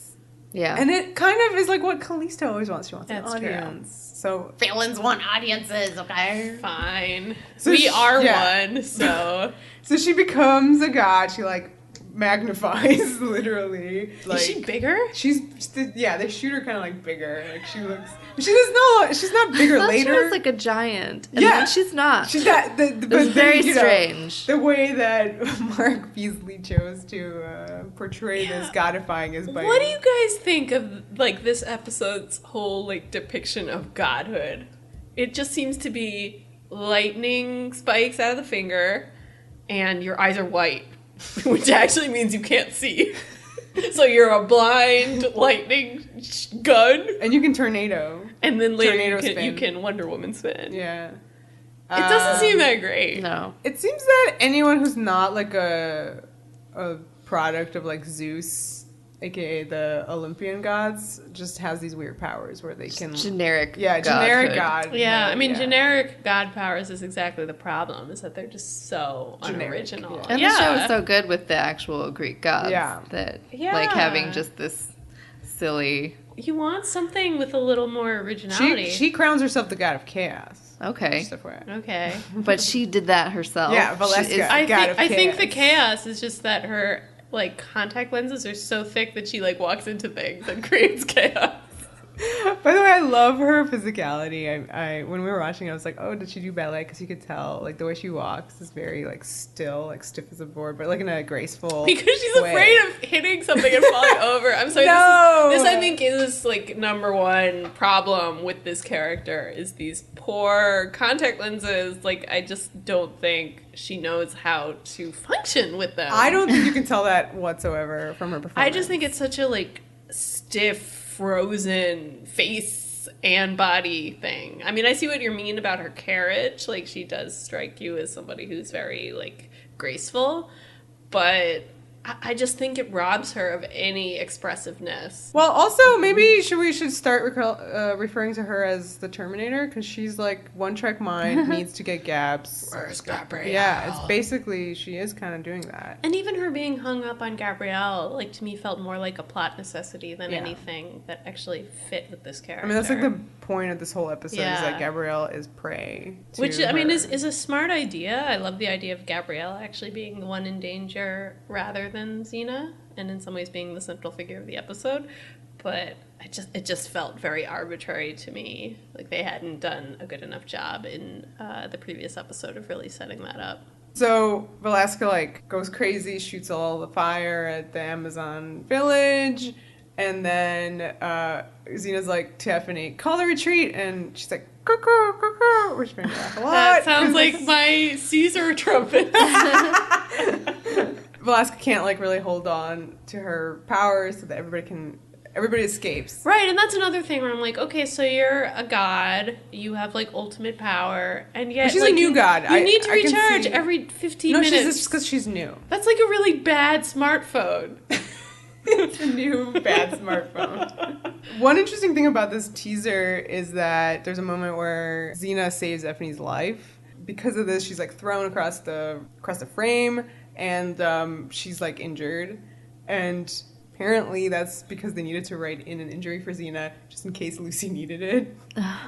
Yeah. And it kind of is like what Callisto always wants. She wants an That's audience. So villains want audiences, okay? Fine. So we are one, so... So she becomes a god. She, like, magnifies, literally. Like, is she bigger? They shoot her kind of, like, bigger. Like, she looks... She's not bigger later. She was like a giant. And then she's not. She's not. It's very strange. The way that Mark Beasley chose to portray this godifying is by... What do you guys think of, like, this episode's whole, like, depiction of godhood? It just seems to be lightning spikes out of the finger, and your eyes are white, which actually means you can't see. So you're a blind lightning gun. And you can tornado. And then later you can Wonder Woman spin. Yeah. It doesn't seem that great. No. It seems that anyone who's not like a product of like Zeus, aka the Olympian gods, just has these weird powers where they can... Generic generic god. Yeah, I mean, generic god powers is exactly the problem, is that they're just so generic, unoriginal. Yeah. And the show is so good with the actual Greek gods that, like, having just this silly... You want something with a little more originality. She crowns herself the god of chaos. Okay. Okay. But she did that herself. Yeah, Velasca, I think the chaos is just that her, like, contact lenses are so thick that she, like, walks into things and creates chaos. By the way, I love her physicality. I when we were watching, I was like, oh, did she do ballet? Because you could tell, like, the way she walks is very, like, still, like, stiff as a board, but, like, in a graceful Because she's afraid of hitting something and falling over. I'm sorry. No! This I think is, like, number one problem with this character is these poor contact lenses. Like, I just don't think she knows how to function with them. I don't think you can tell that whatsoever from her performance. I just think it's such a, like, stiff, frozen face and body thing. I mean, I see what you mean about her carriage. Like, she does strike you as somebody who's very, like, graceful. But I just think it robs her of any expressiveness. Well, also, maybe we should start referring to her as the Terminator, because she's like one-track mind, needs to get Gabs. Where's Gabrielle? Yeah, it's basically, she is kind of doing that. And even her being hung up on Gabrielle, like, to me felt more like a plot necessity than anything that actually fit with this character. I mean, that's like the point of this whole episode, is that Gabrielle is prey to Which, I mean, her. is a smart idea. I love the idea of Gabrielle actually being the one in danger rather than Xena, and in some ways being the central figure of the episode. But it just felt very arbitrary to me. Like, they hadn't done a good enough job in the previous episode of really setting that up. So Velasca, like, goes crazy, shoots all the fire at the Amazon village, and then Xena's like, Tiffany, call the retreat, and she's like, cuckoo, cuckoo, which made me laugh a lot. That sounds like my Caesar trumpet. Velasca can't, like, really hold on to her powers so that everybody escapes. Right, and that's another thing where I'm like, okay, so you're a god, you have, like, ultimate power, and yet, but she's like, a new god. You need to I can recharge see... every 15 no, minutes. No, it's because she's new. That's like a really bad smartphone. It's a new bad smartphone. One interesting thing about this teaser is that there's a moment where Xena saves Effie's life, because of this, she's like thrown across the frame, and she's like injured. And apparently that's because they needed to write in an injury for Xena just in case Lucy needed it,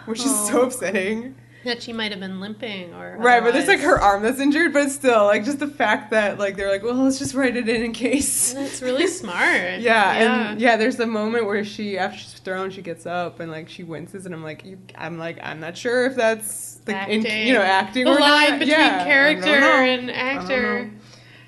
which is so upsetting. That she might have been limping or right, but there's like her arm that's injured, but still, like just the fact that like they're like, well, let's just write it in case. That's really smart. And there's a moment where she, after she's thrown, she gets up and like she winces, and I'm like, I'm not sure if that's the acting the or line not. between character and actor.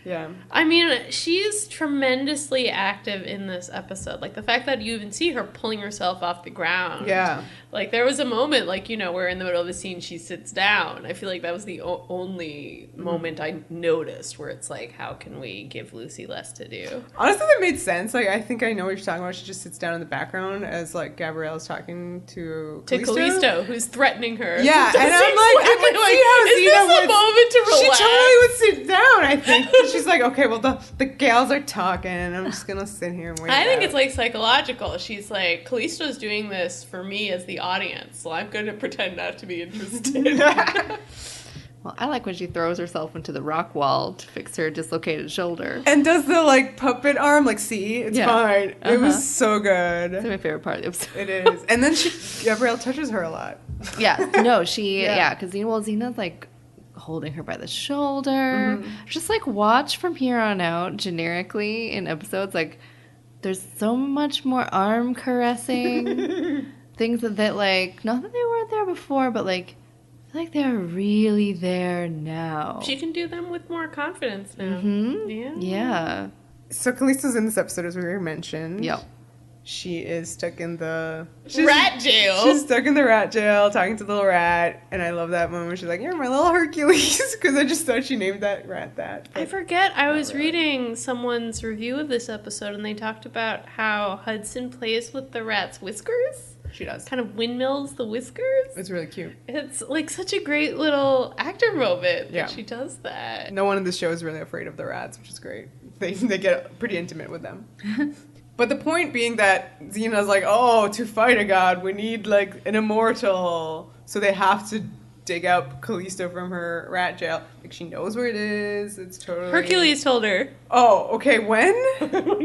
Yeah. I mean, she's tremendously active in this episode. Like, the fact that you even see her pulling herself off the ground. Yeah. Like, there was a moment, like, where in the middle of the scene she sits down. I feel like that was the only moment I noticed where it's like, how can we give Lucy less to do? Honestly, that made sense. Like, I think I know what you're talking about. She just sits down in the background as, like, Gabrielle is talking to Callisto, who's threatening her. Yeah, and I'm like, I can see how Xena would... moment to relax? She totally would sit down, I think. She's like, okay, well, the gals are talking, and I'm just going to sit here and wait. I think it's, like, psychological. She's like, Callisto's doing this for me as the audience, so I'm going to pretend not to be interested. Well, I like when she throws herself into the rock wall to fix her dislocated shoulder. And does the, like, puppet arm, like, see? It's fine. It was so good. It's my favorite part of the episode. It is. And then Gabrielle touches her a lot. Yeah. No, because Xena's, like, holding her by the shoulder. Just, like, watch from here on out, generically, in episodes, like, there's so much more arm caressing. Things that, like, not that they weren't there before, but, like, I feel like they're really there now. She can do them with more confidence now. Yeah. So Callisto's in this episode, as we already mentioned. Yep. She is stuck in the... rat jail. She's stuck in the rat jail, talking to the little rat, and I love that moment. She's like, you're my little Hercules, because I just thought she named that rat that. I forget. I was reading someone's review of this episode, and they talked about how Hudson plays with the rat's whiskers. She does. Kind of windmills the whiskers. It's really cute. It's like such a great little actor moment that she does that. No one in this show is really afraid of the rats, which is great. They get pretty intimate with them. But the point being that Xena's like, oh, to fight a god, we need, like, an immortal. So they have to dig out Callisto from her rat jail. Like, she knows where it is. It's totally... Hercules told her. Oh, okay, when?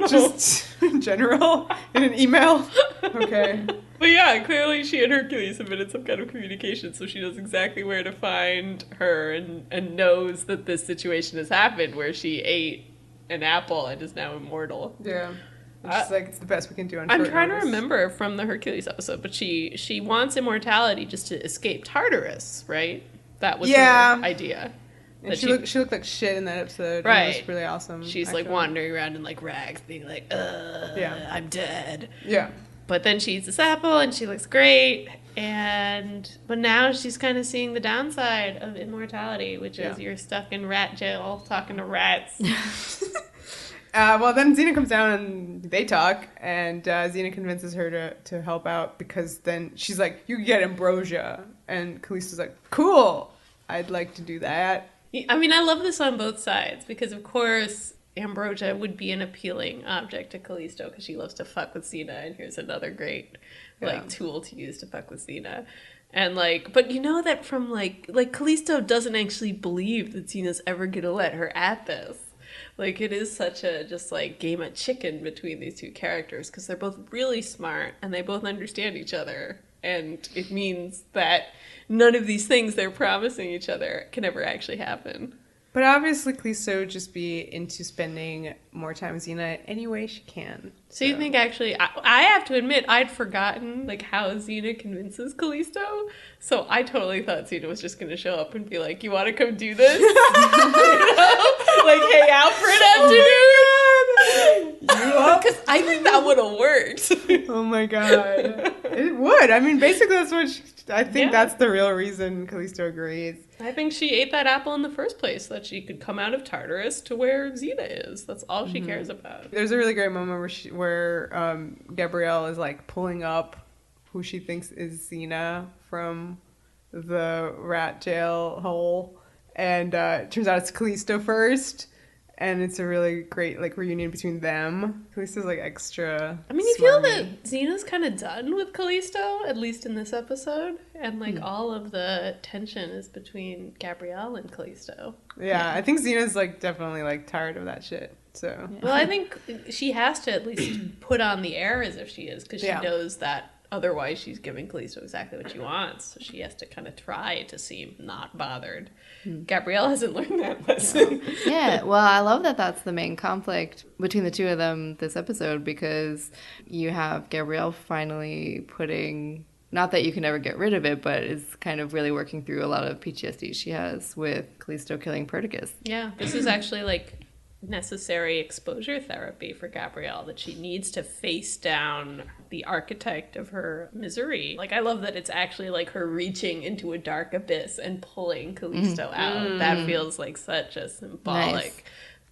Just in general? In an email? Okay. But yeah, clearly she and Hercules have been in some kind of communication, so she knows exactly where to find her and knows that this situation has happened where she ate an apple and is now immortal. Yeah. It's like, it's the best we can do on I'm short trying notice. to remember from the Hercules episode, but she wants immortality just to escape Tartarus, right? That was her idea. And she looked like shit in that episode. Right. It was really awesome. She's actually. like wandering around in like rags, being like, I'm dead. Yeah. But then she eats this apple and she looks great. But now she's kind of seeing the downside of immortality, which is you're stuck in rat jail talking to rats. Well, then Xena comes down and they talk, and Xena convinces her to help out because then she's like, you can get ambrosia. And Callisto's like, cool, I'd like to do that. I mean, I love this on both sides because, of course, ambrosia would be an appealing object to Callisto because she loves to fuck with Xena, and here's another great tool to use to fuck with Xena. And but you know that from like Callisto doesn't actually believe that Xena's ever gonna let her at this. Like, it is such a just game of chicken between these two characters because they're both really smart and they both understand each other. And it means that none of these things they're promising each other can ever actually happen. But obviously, Callisto would just be into spending more time with Xena any way she can. So you think actually, I have to admit, I'd forgotten how Xena convinces Callisto. So I totally thought Xena was just going to show up and be like, you want to come do this? Hang out for an afternoon? Because I think that would have worked. Oh my god. It would. I mean, basically that's what I think that's the real reason Callisto agrees. I think she ate that apple in the first place, so that she could come out of Tartarus to where Xena is. That's all she cares about. There's a really great moment where Gabrielle is pulling up who she thinks is Xena from the rat jail hole, and it turns out it's Callisto first. And it's a really great, like, reunion between them. Callisto's, like, extra I mean, you feel smarmy. that Xena's kind of done with Callisto, at least in this episode. And, like, all of the tension is between Gabrielle and Callisto. Yeah, I think Xena's, like, definitely, like, tired of that shit. So. Yeah. Well, I think she has to at least put on the air as if she is, because she knows that otherwise she's giving Callisto exactly what she wants. So she has to kind of try to seem not bothered. Gabrielle hasn't learned that lesson. Yeah, well, I love that that's the main conflict between the two of them this episode, because you have Gabrielle finally putting, not that you can never get rid of it, but is kind of really working through a lot of PTSD she has with Callisto killing Perdiccas. Yeah, this is actually like necessary exposure therapy for Gabrielle, that she needs to face down the architect of her misery. Like, I love that it's actually like her reaching into a dark abyss and pulling Callisto out. That feels like such a symbolic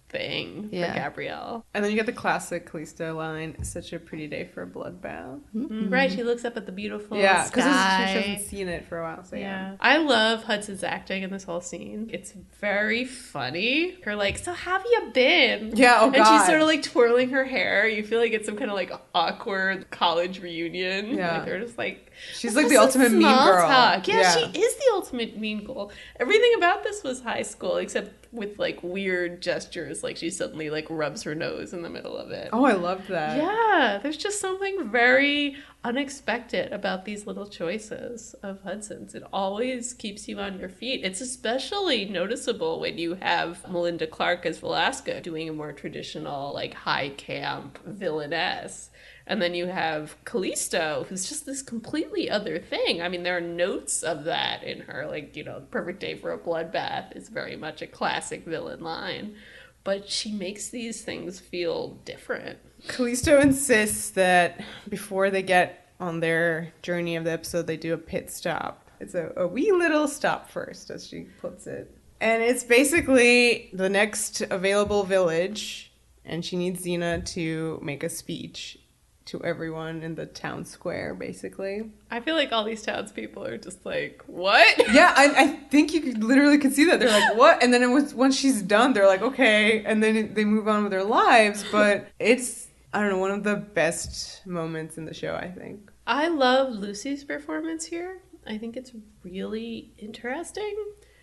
thing for Gabrielle. And then you get the classic Callisto line, such a pretty day for a bloodbath. Right, she looks up at the beautiful Yeah, because she sky. hasn't seen it for a while, so yeah. I love Hudson's acting in this whole scene. It's very funny. Her like, so have you been? Yeah, oh and God. she's sort of like twirling her hair. You feel like it's some kind of like awkward college reunion. Yeah. Like they're just like, She's let's like the have some ultimate mean small girl. talk. Yeah, she is the ultimate mean girl. Everything about this was high school, except with like weird gestures. Like she suddenly like rubs her nose in the middle of it. Oh, I loved that. Yeah, there's just something very unexpected about these little choices of Hudson's. It always keeps you on your feet. It's especially noticeable when you have Melinda Clark as Velasca doing a more traditional, like, high camp villainess. And then you have Callisto, who's just this completely other thing. I mean, there are notes of that in her. Like, you know, Perfect Day for a Bloodbath is very much a classic villain line. But she makes these things feel different. Callisto insists that before they get on their journey of the episode, they do a pit stop. It's a wee little stop first, as she puts it. And it's basically the next available village, and she needs Xena to make a speech to everyone in the town square, basically. I feel like all these townspeople are just like, what? Yeah, I think you literally could see that. They're like, what? And then it was, once she's done, they're like, okay. And then they move on with their lives. But it's, I don't know, one of the best moments in the show, I think. I love Lucy's performance here. I think it's really interesting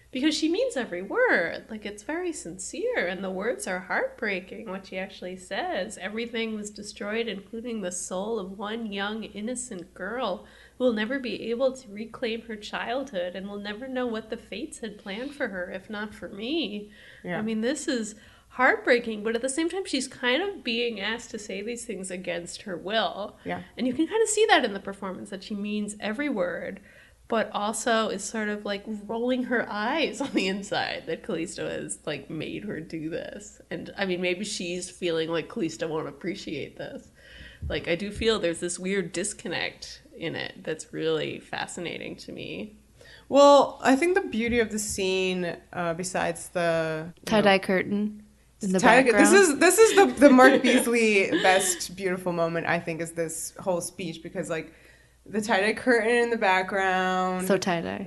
because she means every word. Like, it's very sincere, and the words are heartbreaking, what she actually says. Everything was destroyed, including the soul of one young, innocent girl who will never be able to reclaim her childhood and will never know what the fates had planned for her, if not for me. Yeah. I mean, this is heartbreaking, but at the same time, she's kind of being asked to say these things against her will. Yeah. And you can kind of see that in the performance, that she means every word, but also is sort of like rolling her eyes on the inside that Callisto has like made her do this. And I mean, maybe she's feeling like Callisto won't appreciate this. Like, I do feel there's this weird disconnect in it that's really fascinating to me. Well, I think the beauty of the scene, besides the Tie-dye curtain in the tie-dye, background. this is the Mark Beasley best beautiful moment, I think, is this whole speech, because like the tie-dye curtain in the background, So tie-dye.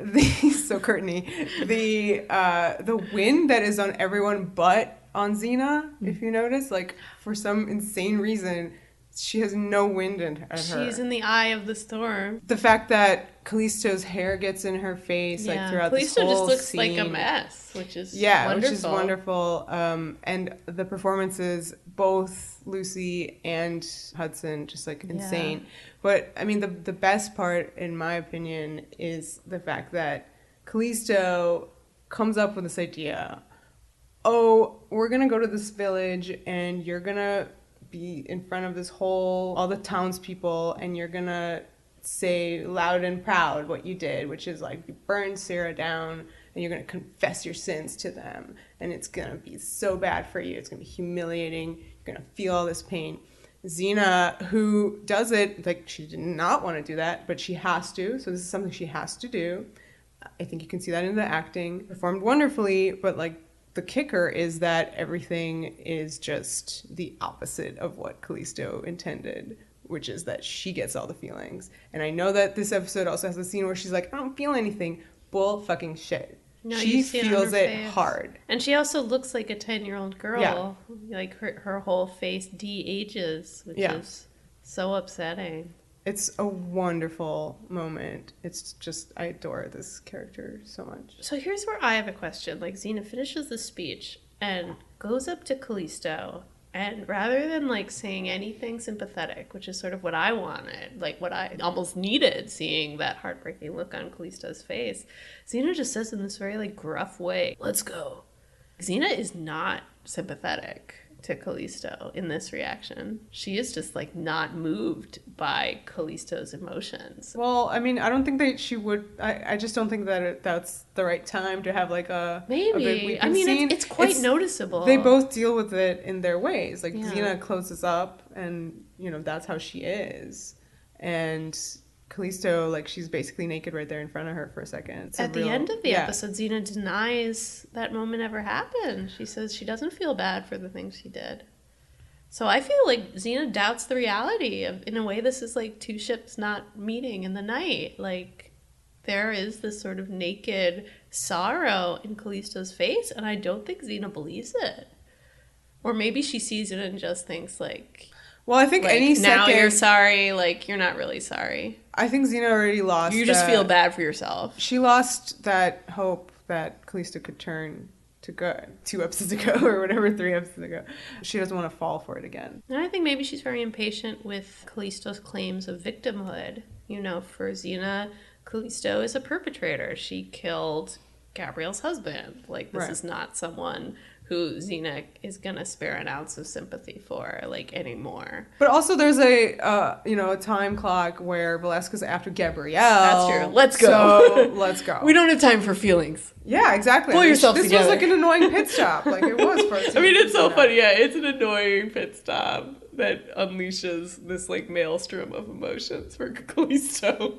so curtainy, the wind that is on everyone but on Xena, if you notice, like for some insane reason she has no wind in her. She's in the eye of the storm. The fact that Callisto's hair gets in her face, like throughout Callisto this whole just looks scene. like a mess, which is Which is wonderful. And the performances, both Lucy and Hudson, just like insane. But I mean, the best part, in my opinion, is the fact that Callisto comes up with this idea. Oh, we're gonna go to this village, and you're gonna be in front of all the townspeople, and you're gonna say loud and proud what you did, which is like you burned Sarah down, and you're gonna confess your sins to them, and it's gonna be so bad for you. It's gonna be humiliating. You're gonna feel all this pain. Xena, who does it, like, she did not want to do that, but she has to. So this is something she has to do. I think you can see that in the acting. Performed wonderfully, but like, the kicker is that everything is just the opposite of what Callisto intended, which is that she gets all the feelings. And I know that this episode also has a scene where she's like, I don't feel anything. Bull fucking shit. No, she you see feels on her it face. hard. And she also looks like a 10-year-old girl. Yeah. Like her whole face de-ages, which is so upsetting. It's a wonderful moment. It's just, I adore this character so much. So here's where I have a question. Like, Xena finishes the speech and goes up to Callisto, and rather than, like, saying anything sympathetic, which is sort of what I wanted, like, what I almost needed, seeing that heartbreaking look on Callisto's face, Xena just says in this very, like, gruff way, "Let's go." Xena is not sympathetic to Callisto in this reaction. She is just, like, not moved by Callisto's emotions. Well, I mean, I don't think that she would. I just don't think that that's the right time to have like a Maybe. a big weeping I mean, scene. it's quite noticeable. They both deal with it in their ways. Like Yeah. Xena closes up, and that's how she is, and Callisto, like, she's basically naked right there in front of her for a second. At the end of the episode, Xena denies that moment ever happened. She says she doesn't feel bad for the things she did. So I feel like Xena doubts the reality of, in a way, this is like two ships not meeting in the night. Like, there is this sort of naked sorrow in Callisto's face, and I don't think Xena believes it. Or maybe she sees it and just thinks, like... Well, I think like, any now second... you're sorry, like, you're not really sorry. I think Xena already lost. You just feel bad for yourself. She lost that hope that Callisto could turn to good 2 episodes ago or whatever, 3 episodes ago. She doesn't want to fall for it again. And I think maybe she's very impatient with Callisto's claims of victimhood. For Xena, Callisto is a perpetrator. She killed Gabrielle's husband. Like, this is not someone who Xena is gonna spare an ounce of sympathy for, like, anymore. But also there's a time clock where Velasca's after Gabrielle. That's true. Let's go. So, let's go. We don't have time for feelings. Yeah, exactly. Pull yourself this together. was like an annoying pit stop. Like, it was for us. I mean, it's so funny. Yeah, it's an annoying pit stop that unleashes this, like, maelstrom of emotions for Callisto.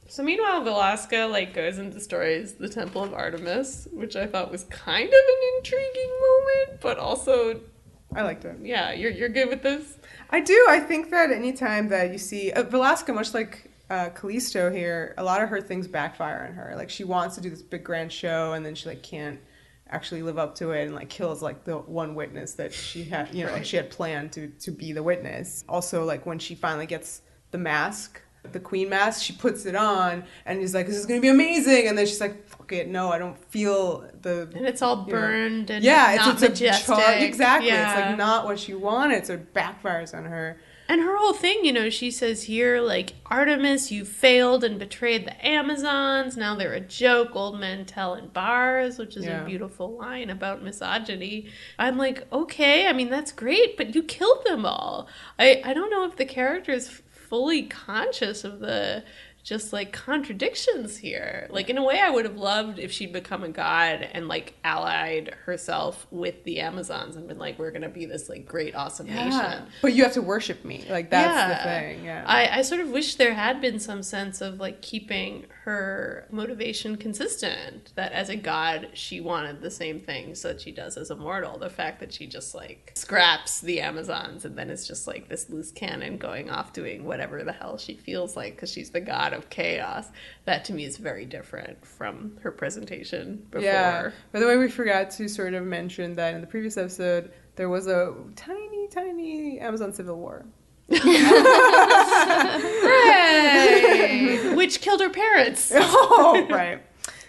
So meanwhile, Velasca, like, goes and destroys the Temple of Artemis, which I thought was kind of an intriguing moment, but also... I liked it. Yeah, you're good with this? I do. I think that anytime that you see... Velasca, much like Callisto here, a lot of her things backfire on her. Like, she wants to do this big grand show, and then she, like, can't actually live up to it, and, like, kills, like, the one witness that she had, she had planned to be the witness. Also, like, when she finally gets the mask... the queen mask, she puts it on and he's like, this is gonna be amazing, and then she's like, fuck it, no, I don't feel the... And it's all burned and it's majestic. Exactly. Yeah. It's like not what she wanted, so it backfires on her. And her whole thing, she says here, like, Artemis, you failed and betrayed the Amazons. Now they're a joke old men tell in bars, which is a beautiful line about misogyny. I'm like, okay, I mean, that's great, but you killed them all. I don't know if the character is fully conscious of the just, like, contradictions here. Like, in a way, I would have loved if she'd become a god and, like, allied herself with the Amazons and been like, we're gonna be this, like, great, awesome nation. But you have to worship me. Like, that's the thing. Yeah. I sort of wish there had been some sense of, like, keeping her motivation consistent. That as a god, she wanted the same things that she does as a mortal. The fact that she just, like, scraps the Amazons and then is just, like, this loose cannon going off doing whatever the hell she feels like because she's the god of chaos. That to me is very different from her presentation before. Yeah. By the way, we forgot to sort of mention that in the previous episode there was a tiny Amazon civil war. Right. Which killed her parents. Oh, right.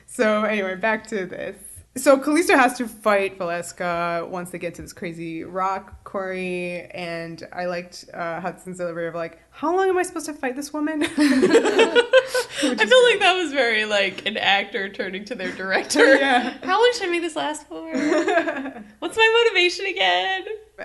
So anyway, back to this. So Callisto has to fight Velasca once they get to this crazy rock quarry, and I liked Hudson's delivery of, like, how long am I supposed to fight this woman? I feel like that was very, like, an actor turning to their director. Yeah. How long should I make this last for? What's my motivation again?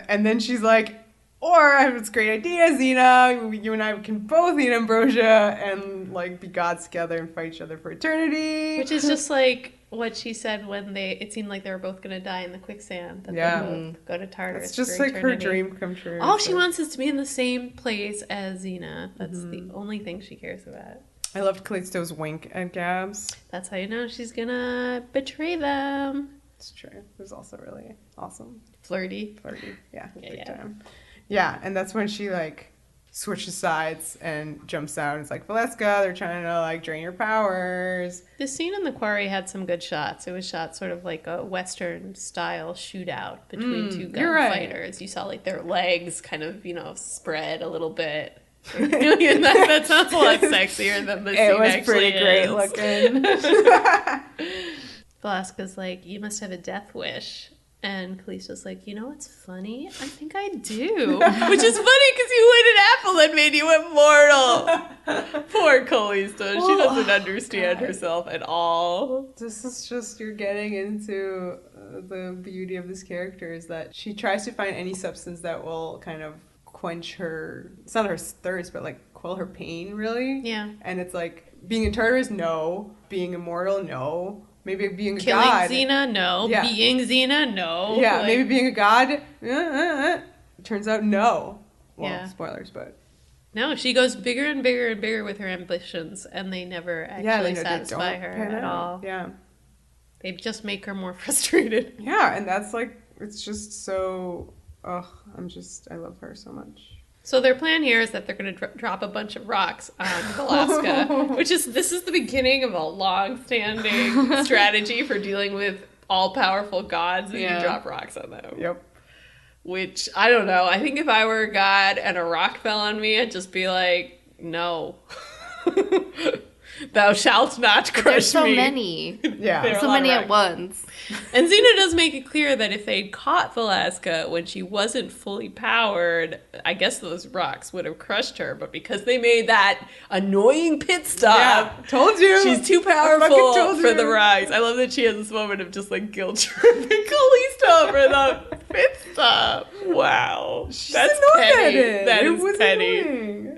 And then she's like, or I have this great idea, Xena, you and I can both eat ambrosia and, like, be gods together and fight each other for eternity. Which is just like what she said when it seemed like they were both going to die in the quicksand. That they both go to Tartarus. It's just like her dream come true. All she wants is to be in the same place as Xena. That's the only thing she cares about. I loved Callisto's wink at Gabs. That's how you know she's going to betray them. It's true. It was also really awesome. Flirty. Yeah, big Yeah. time. Yeah, and that's when she, like, switches sides and jumps out. It's like, Velasca, they're trying to like drain your powers. The scene in the quarry had some good shots. It was shot sort of like a Western style shootout between two gunfighters. You saw like their legs kind of, spread a little bit. that sounds a lot sexier than the scene actually is. It was pretty great looking. Velasca's like, you must have a death wish. And Callisto's like, you know what's funny? I think I do. Which is funny because you ate an apple that made you immortal. Poor Callisto. She doesn't understand herself at all. This is just, you're getting into the beauty of this character is that she tries to find any substance that will kind of quench her, it's not her thirst, but like quell her pain, really. Yeah. And it's like, being in Tartarus, no. Being immortal, no. Maybe being a Killing god. Xena, no. Yeah. Being Xena, no. Yeah, like, maybe being a god. Turns out no. Well, Yeah. spoilers, but No, she goes bigger and bigger and bigger with her ambitions, and they never actually satisfy her at all. Yeah. They just make her more frustrated. Yeah, and that's like, it's just so, I love her so much. So their plan here is that they're going to drop a bunch of rocks on Velasca, this is the beginning of a long-standing strategy for dealing with all-powerful gods, and you drop rocks on them. Yep. Which, I don't know, I think if I were a god and a rock fell on me, I'd just be like, no. Thou shalt not crush There's so me. many. Yeah. So many at once. And Xena does make it clear that if they'd caught Velasca when she wasn't fully powered, I guess those rocks would have crushed her. But because they made that annoying pit stop, told you. she's too powerful for the rocks. I love that she has this moment of just like guilt tripping Callisto for the pit stop. Wow. She's That's annoyed petty. at it. That It is was petty. annoying.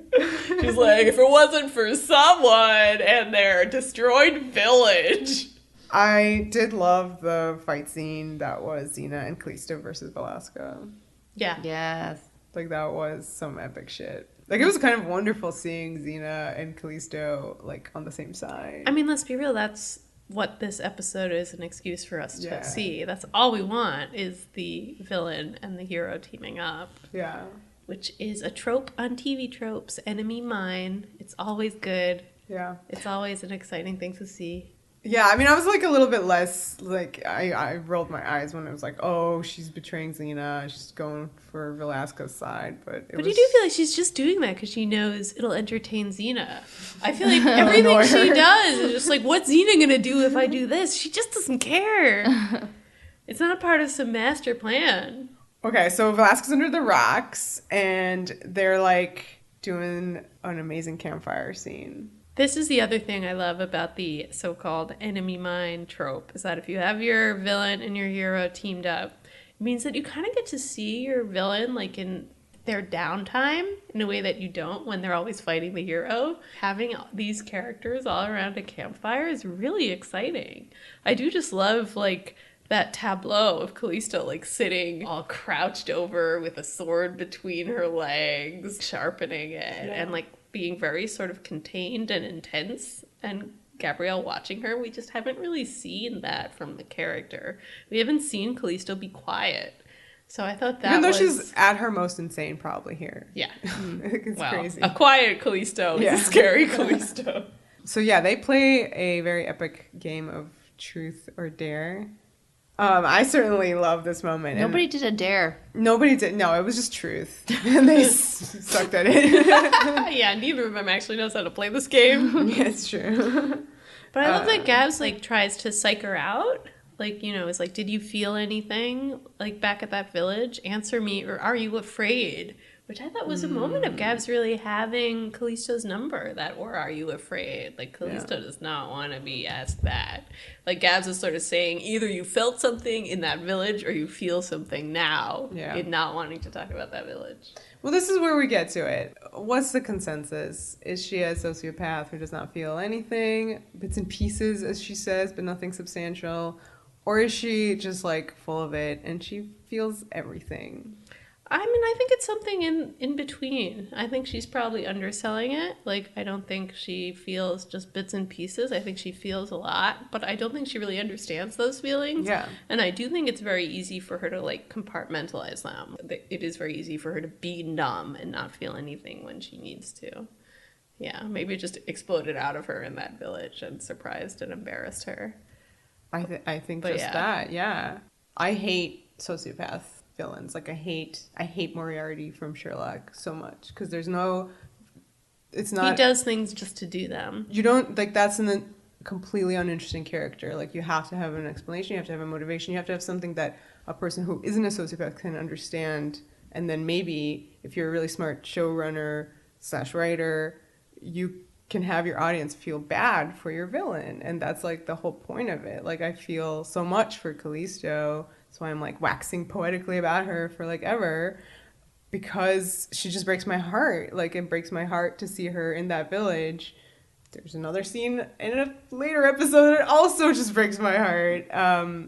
She's like, if it wasn't for someone and their destroyed village. I did love the fight scene that was Xena and Callisto versus Velasca. Yeah. Yes. Like, that was some epic shit. Like, it was kind of wonderful seeing Xena and Callisto, like, on the same side. I mean, let's be real. That's what this episode is an excuse for us to Yeah. see. That's all we want is the villain and the hero teaming up. Yeah. Which is a trope on TV tropes. Enemy mine. It's always good. Yeah. It's always an exciting thing to see. Yeah, I mean, I was, like, a little bit less, like, I rolled my eyes when it was like, oh, she's betraying Xena, she's going for Velasca's side, but But you do feel like she's just doing that because she knows it'll entertain Xena. I feel like everything annoy she her. does is just like, what's Xena going to do if I do this? She just doesn't care. It's not a part of some master plan. Okay, so Velasca's under the rocks, and they're, like, doing an amazing campfire scene. This is the other thing I love about the so-called enemy mine trope, is that if you have your villain and your hero teamed up, it means that you kind of get to see your villain like in their downtime in a way that you don't when they're always fighting the hero. Having these characters all around a campfire is really exciting. I do just love like that tableau of Callisto like sitting all crouched over with a sword between her legs, sharpening it, and like being very sort of contained and intense, and Gabrielle watching her, we just haven't really seen that from the character. We haven't seen Callisto be quiet. So I thought that Even though she's at her most insane probably here. Yeah. It's crazy. A quiet Callisto is a scary Callisto. So yeah, they play a very epic game of truth or dare. I certainly love this moment. Nobody did a dare. Nobody did. No, it was just truth. And they sucked at it. Yeah, neither of them actually knows how to play this game. Yeah, it's true. But I love that Gabs like tries to psych her out. Like, you know, it's like, did you feel anything like back at that village? Answer me, or are you afraid? Which I thought was a moment of Gabs really having Callisto's number, that, or are you afraid? Like, Callisto does not want to be asked that. Like, Gabs is sort of saying, either you felt something in that village, or you feel something now in not wanting to talk about that village. Well, this is where we get to it. What's the consensus? Is she a sociopath who does not feel anything? Bits and pieces, as she says, but nothing substantial? Or is she just, like, full of it, and she feels everything? I mean, I think it's something in between. I think she's probably underselling it. Like, I don't think she feels just bits and pieces. I think she feels a lot, but I don't think she really understands those feelings. Yeah. And I do think it's very easy for her to, like, compartmentalize them. It is very easy for her to be numb and not feel anything when she needs to. Yeah, maybe it just exploded out of her in that village and surprised and embarrassed her. I think But just that, yeah. I hate sociopath villains. Like, I hate Moriarty from Sherlock so much because there's no, it's not. He does things just to do them. You don't, like, that's a completely uninteresting character. Like, you have to have an explanation, you have to have a motivation, you have to have something that a person who isn't a sociopath can understand. And then maybe if you're a really smart showrunner / writer, you can have your audience feel bad for your villain, and that's like the whole point of it. Like, I feel so much for Callisto, that's why I'm like waxing poetically about her for like ever, because she just breaks my heart. Like, it breaks my heart to see her in that village. There's another scene in a later episode that also just breaks my heart.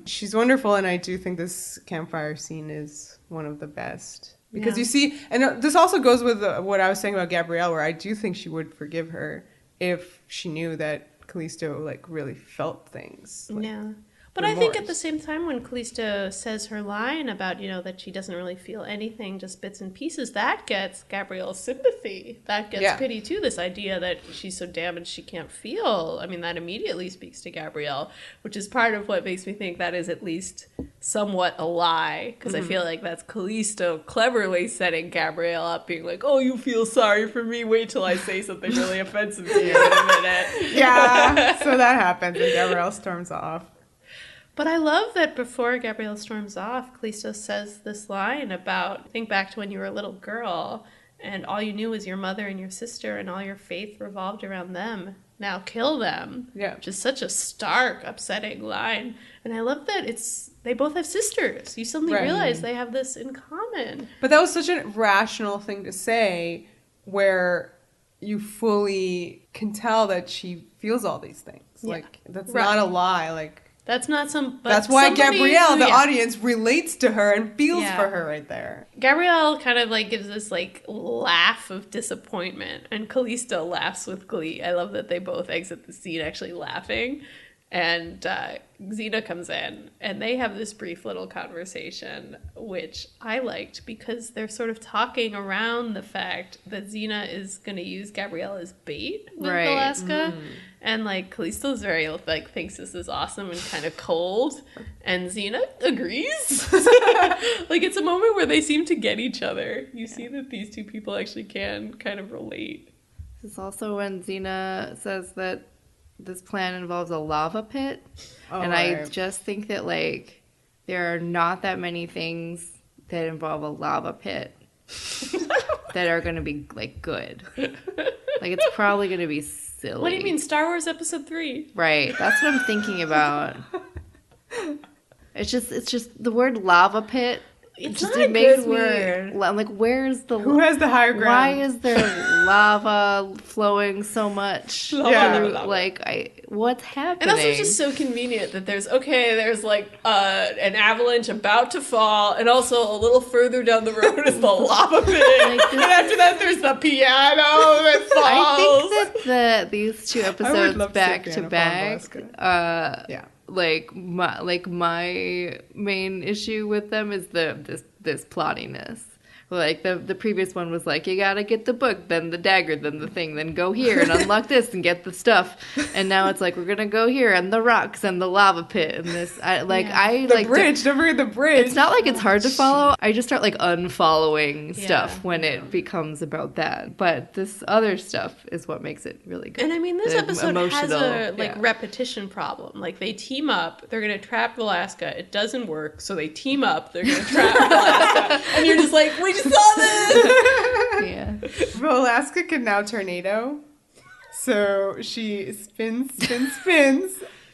She's wonderful, and I do think this campfire scene is one of the best. Because you see, and this also goes with what I was saying about Gabrielle, where I do think she would forgive her if she knew that Callisto, like, really felt things. Like, yeah. But I think at the same time, when Callisto says her line about, you know, that she doesn't really feel anything, just bits and pieces, that gets Gabrielle's sympathy. That gets pity, too. This idea that she's so damaged she can't feel. I mean, that immediately speaks to Gabrielle, which is part of what makes me think that is at least somewhat a lie. Because I feel like that's Callisto cleverly setting Gabrielle up, being like, oh, you feel sorry for me? Wait till I say something really offensive to you in a minute. Yeah, so that happens, and Gabrielle storms off. But I love that before Gabrielle storms off, Callisto says this line about, think back to when you were a little girl and all you knew was your mother and your sister and all your faith revolved around them. Now kill them. Yeah. Which is such a stark, upsetting line. And I love that they both have sisters. You suddenly realize they have this in common. But that was such a rational thing to say, where you fully can tell that she feels all these things. Yeah. Like, that's not a lie. Like, that's not some... But that's why Gabrielle, the audience, relates to her and feels for her right there. Gabrielle kind of, like, gives this, like, laugh of disappointment, and Callisto laughs with glee. I love that they both exit the scene actually laughing. And Xena comes in, and they have this brief little conversation, which I liked because they're sort of talking around the fact that Xena is going to use Gabrielle as bait with Velasca. And, like, Callisto's very, like, thinks this is awesome and kind of cold. And Xena agrees. Like, it's a moment where they seem to get each other. You see that these two people actually can kind of relate. This is also when Xena says that this plan involves a lava pit. I just think that, like, there are not that many things that involve a lava pit that are going to be, like, good. Like, it's probably going to be silly. What do you mean, Star Wars Episode 3? Right, that's what I'm thinking about. It's just the word lava pit. It's just not a good word. Like, where's the... Who has the higher ground? Why is there lava flowing so much? What's happening? And also it's just so convenient that there's like an avalanche about to fall, and also a little further down the road is the lava pit. And after that there's the piano that falls. I think that these two episodes back to back, my main issue with them is this plottiness. Like, the previous one was like, you gotta get the book, then the dagger, then the thing, then go here and unlock this and get the stuff. And now it's like, we're gonna go here and the rocks and the lava pit and this. The bridge. Don't forget the bridge. It's not like it's hard to follow. I just start, like, unfollowing stuff when it becomes about that. But this other stuff is what makes it really good. And I mean, this episode has a repetition problem. Like, they team up, they're gonna trap Velasca. It doesn't work, so they team up, they're gonna trap Velasca. And you're just like, we just saw this! Velasca can now tornado. So she spins,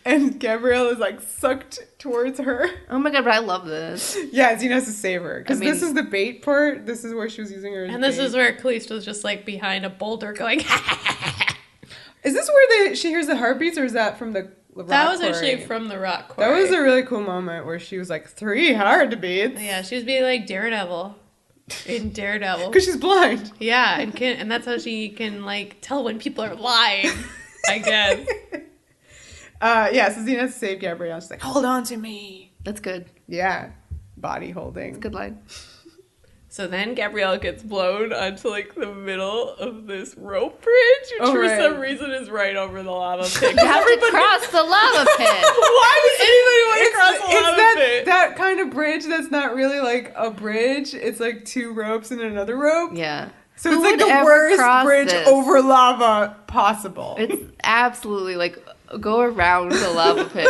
and Gabrielle is, like, sucked towards her. Oh my god, but I love this. Yeah, Xena has to save her. Because this is the bait part. This is where she was using her as and this is where Callisto's just, like, behind a boulder going, Is this where she hears the heartbeats, or is that from the rock That was quarry? actually from the rock quarry. That was a really cool moment where she was like, 3 heartbeats. Yeah, she was being like Daredevil. in Daredevil. Because she's blind. Yeah, and that's how she can, like, tell when people are lying, I guess. Yeah, so Xena has to save Gabrielle. She's like, hold on to me. That's good. Yeah. Body holding. Good line. So then Gabrielle gets blown onto, like, the middle of this rope bridge, which for some reason is right over the lava pit. You have to cross the lava pit. Why would anybody want to cross the lava pit? That kind of bridge that's not really like a bridge. It's like two ropes and another rope. Yeah. So it's like the worst bridge over lava possible. It's absolutely like go around the lava pit.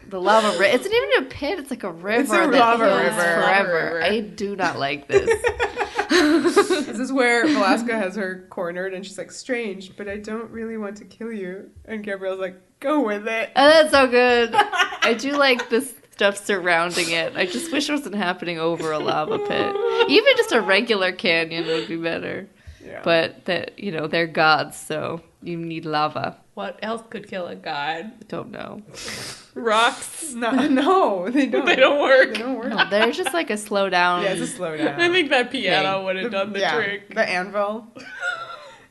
The lava river. It's not even a pit. It's like a river. It's a lava river. Forever. I do not like this. This is where Velasca has her cornered, and she's like, "Strange, but I don't really want to kill you." And Gabrielle's like, "Go with it." Oh, that's so good. I do like this stuff surrounding it. I just wish it wasn't happening over a lava pit. Even just a regular canyon would be better. Yeah. But that they're gods, so you need lava. What else could kill a god? Don't know. Rocks? No, they don't. They don't work. They don't work. No, they're just like a slow down. Yeah, it's a slow down. I think that piano would have done the trick. The anvil.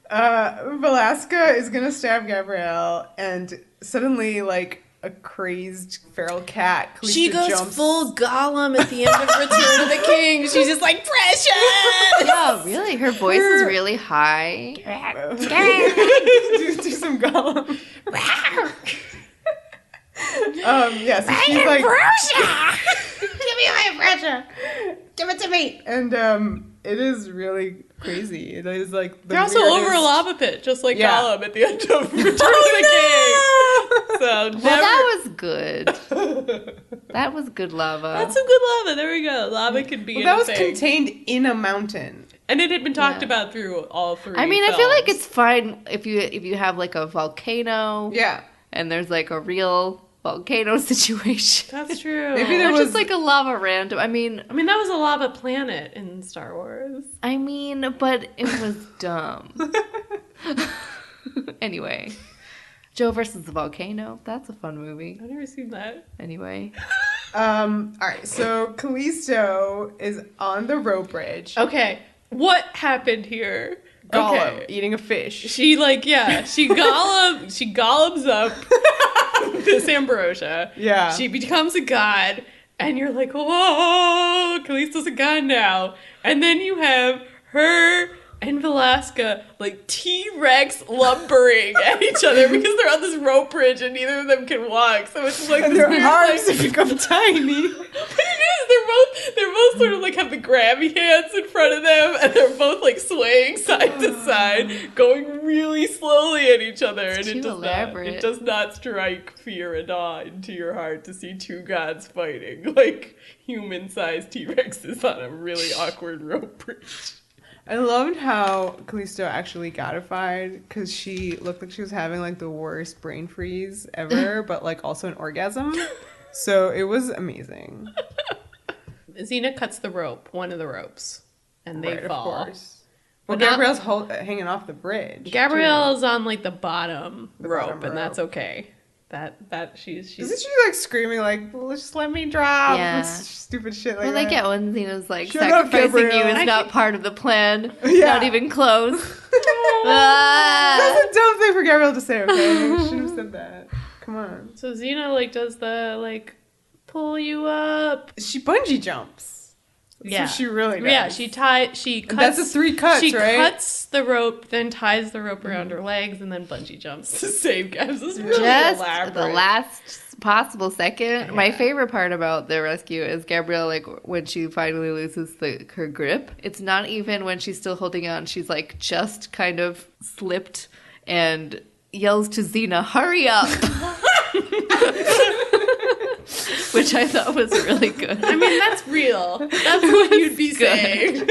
Velasca is gonna stab Gabrielle, and suddenly, like a crazed feral cat, Callisto she goes jumps. full Gollum at the end of Return of the King. She's just like, precious! Yeah, really? Her voice is really high. do some Gollum. Yeah, so she's like, give me my pressure. Give it to me. And it is really crazy. It is like the They're also weirdest... over a lava pit, just like Gollum at the end of Return of the King. So that was good. That was good lava. That's some good lava. There we go. Lava could be that was thing. contained in a mountain. And it had been talked about through all three I mean, films. I feel like it's fine if you have like a volcano. Yeah. And there's like a real volcano situation. That's true. Maybe there or was just like a lava random. I mean, that was a lava planet in Star Wars. I mean, but it was dumb. Anyway, Joe versus the volcano. That's a fun movie. I've never seen that. Anyway. All right. So Callisto is on the rope bridge. Okay. What happened here? Gollum eating a fish. She Gollums up this ambrosia. Yeah. She becomes a god, and you're like, whoa, Callisto's a god now. And then you have her and Velasca like T-Rex lumbering at each other because they're on this rope bridge and neither of them can walk. So it's like and this their weird, arms have become tiny. But it is. They're both sort of like have the grabby hands in front of them, and they're both like swaying side to side, going really slowly at each other. It's and too elaborate. It does not strike fear and awe into your heart to see two gods fighting like human-sized T-Rexes on a really awkward rope bridge. I loved how Callisto actually godified because she looked like she was having like the worst brain freeze ever, but like also an orgasm. So it was amazing. Xena cuts the rope, one of the ropes, and they fall. Of course. Well, Gabrielle's hanging off the bridge. Gabrielle's on like the bottom rope, bottom and that's okay. She's Isn't she like screaming like, well, just let me drop? Yeah. Stupid shit like Well, that. like, yeah, when Xena's like, Shut up, sacrificing you Gabrielle. is not part of the plan. Yeah. Not even close. That's a dumb thing for Gabrielle to say, okay? She shouldn't have said that. Come on. So Xena like does the like pull you up. She bungee jumps. That's what she really does. Yeah, she cuts. That's the 3 cuts, she right? cuts the rope, then ties the rope around her legs, and then bungee jumps to save Gabs. This is really Just elaborate. the last possible second. My favorite part about the rescue is Gabrielle, like, when she finally loses her grip. It's not even when she's still holding on. She's, like, just kind of slipped and yells to Xena, hurry up! Which I thought was really good. I mean, that's real. That's what you'd be saying.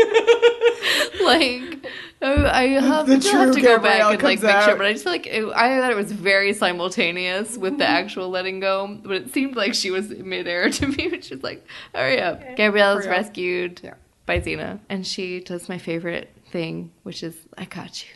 Like, I have The to true go back Gabrielle and like comes make sure, out. but I just feel like I thought it was very simultaneous with the actual letting go, but it seemed like she was midair to me, which is like, hurry up. Okay. Gabrielle is Hurry up. rescued by Xena, and she does my favorite thing, which is, I got you.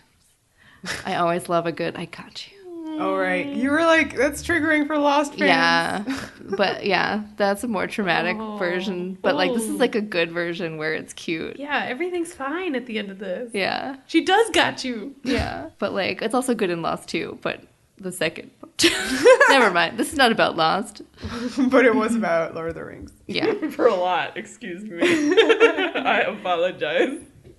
I always love a good, I got you. Oh, right. You were like, that's triggering for Lost fans. Yeah. But yeah, that's a more traumatic version. But like, this is like a good version where it's cute. Yeah, everything's fine at the end of this. Yeah. She does got you. Yeah. But like, it's also good in Lost too. But the second. Never mind. This is not about Lost. But it was about Lord of the Rings. Yeah. For a lot, excuse me. I apologize.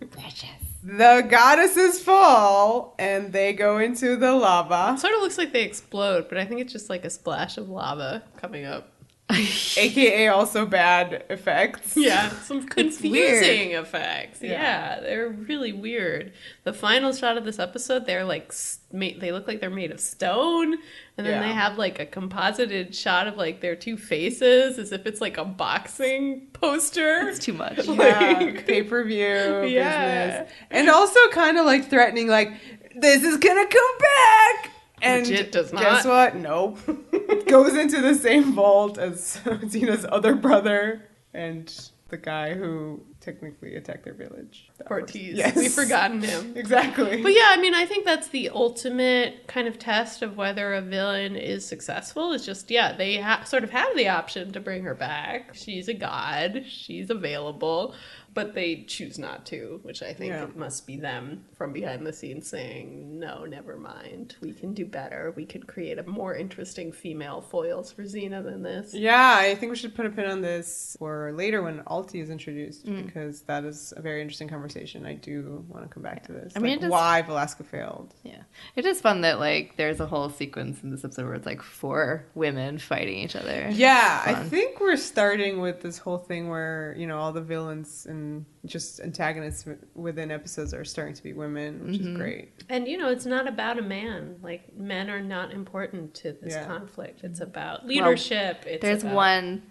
Precious. The goddesses fall, and they go into the lava. It sort of looks like they explode, but I think it's just like a splash of lava coming up. AKA also bad effects. Yeah, some confusing effects. Yeah. Yeah, they're really weird. The final shot of this episode, they're like, they look like they're made of stone, and then they have like a composited shot of like their two faces, as if it's like a boxing poster. It's too much. Yeah, pay-per-view business. And also kind of like threatening, like, this is gonna come back! And Which it does not. Guess what? Nope. It goes into the same vault as Xena's other brother and the guy who technically attacked their village. Ortiz. Yes. We've forgotten him. Exactly. But yeah, I mean, I think that's the ultimate kind of test of whether a villain is successful. It's just, yeah, they sort of have the option to bring her back. She's a god. She's available. But they choose not to, which I think it must be them from behind the scenes saying, no, never mind. We can do better. We could create a more interesting female foils for Xena than this. Yeah, I think we should put a pin on this for later when Alti is introduced, because that is a very interesting conversation. I do want to come back to this. I mean, like, why Velasca failed. Yeah. It is fun that like there's a whole sequence in this episode where it's like 4 women fighting each other. Yeah, Fun. I think we're starting with this whole thing where, you know, all the villains and just antagonists within episodes are starting to be women, which is great. And, you know, it's not about a man. Like, men are not important to this conflict. It's about leadership. There's one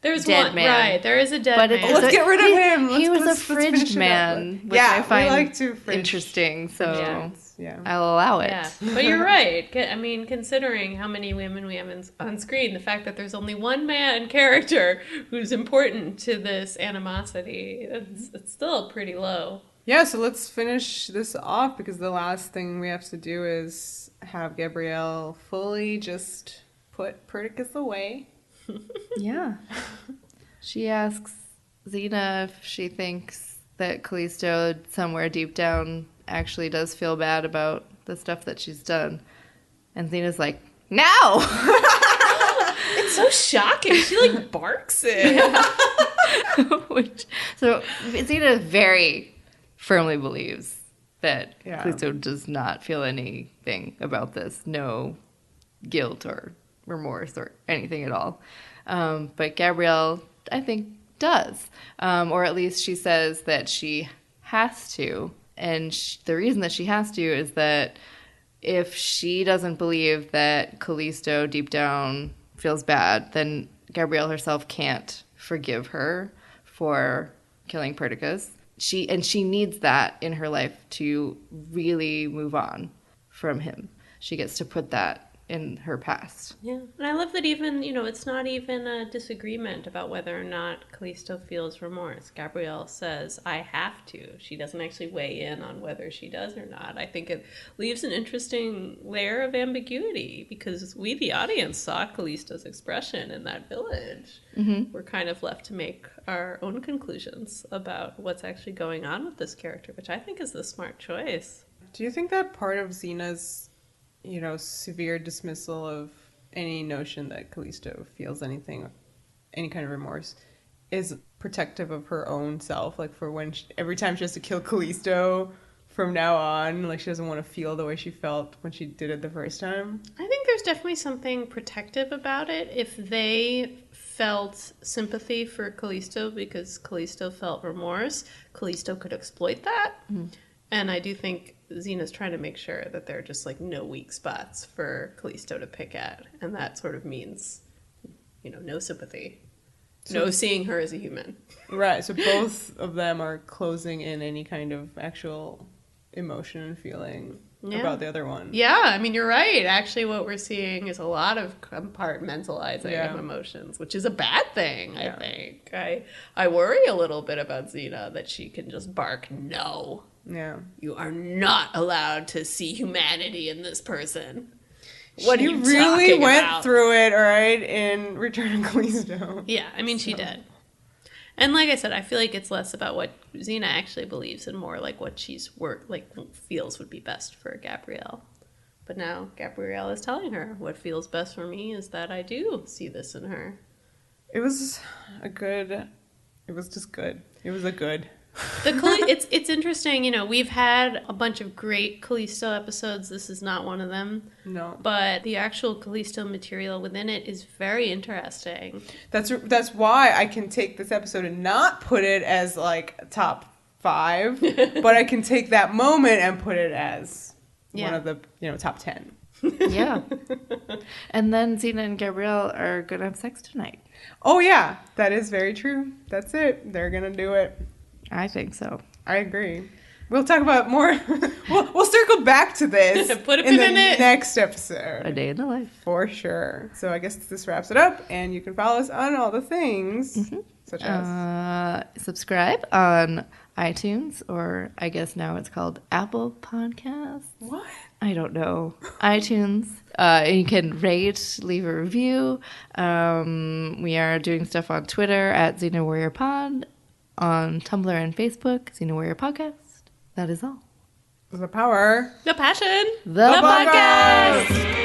There's dead one, man. right. There is a dead But man. Let's get rid of him. He was a let's finish fridged it up. man, which Yeah, I find we like to fridge interesting, so Yeah. I'll allow it. Yeah, but you're right. I mean, considering how many women we have on screen, the fact that there's only one man character who's important to this animosity, it's still pretty low. Yeah, so let's finish this off, because the last thing we have to do is have Gabrielle fully just put Perdiccas away. Yeah. She asks Xena if she thinks that Callisto somewhere deep down actually does feel bad about the stuff that she's done. And Xena's like, no! It's so shocking. She like barks it. So Xena very firmly believes that Yeah. Callisto does not feel anything about this. No guilt or remorse or anything at all. But Gabrielle, I think, does. Or at least she says that she has to. And the reason that she has to is that if she doesn't believe that Callisto deep down feels bad, then Gabrielle herself can't forgive her for killing Perdiccas. She needs that in her life to really move on from him. She gets to put that in her past. Yeah, and I love that even, you know, it's not even a disagreement about whether or not Callisto feels remorse. Gabrielle says, I have to. She doesn't actually weigh in on whether she does or not. I think it leaves an interesting layer of ambiguity, because we, the audience, saw Callisto's expression in that village. Mm-hmm. We're kind of left to make our own conclusions about what's actually going on with this character, which I think is the smart choice. Do you think that part of Xena's, you know, severe dismissal of any notion that Callisto feels anything, any kind of remorse, is protective of her own self? Like, for when every time she has to kill Callisto from now on, like, she doesn't want to feel the way she felt when she did it the first time? I think there's definitely something protective about it. If they felt sympathy for Callisto because Callisto felt remorse, Callisto could exploit that. Mm-hmm. And I do think Xena's trying to make sure that there are just like no weak spots for Callisto to pick at. And that sort of means, you know, no sympathy. No seeing her as a human. Right, so both of them are closing in any kind of actual emotion and feeling about the other one. Yeah, I mean, you're right. Actually, what we're seeing is a lot of compartmentalizing of emotions, which is a bad thing, I think. I worry a little bit about Xena, that she can just bark, no. Yeah. You are not allowed to see humanity in this person. What she are you really talking went about? through it, all right, in Return of Callisto. Yeah, I mean, she did. And like I said, I feel like it's less about what Xena actually believes and more like what feels would be best for Gabrielle. But now Gabrielle is telling her what feels best for me is that I do see this in her. It was just good. It was a good. It's interesting, you know, we've had a bunch of great Callisto episodes. This is not one of them. No. But the actual Callisto material within it is very interesting. That's why I can take this episode and not put it as like top 5, but I can take that moment and put it as one of the, top 10. Yeah. And then Xena and Gabrielle are going to have sex tonight. Oh yeah, that is very true. That's it. They're going to do it. I think so. I agree. We'll talk about more. we'll circle back to this Put a pin in it. Next episode. A day in the life. For sure. So I guess this wraps it up, and you can follow us on all the things, such as subscribe on iTunes, or I guess now it's called Apple Podcasts. What? I don't know. iTunes. You can rate, leave a review. We are doing stuff on Twitter at Xena Warrior Pod. On Tumblr and Facebook, Xena Warrior Podcast. That is all. The power. The passion. The podcast.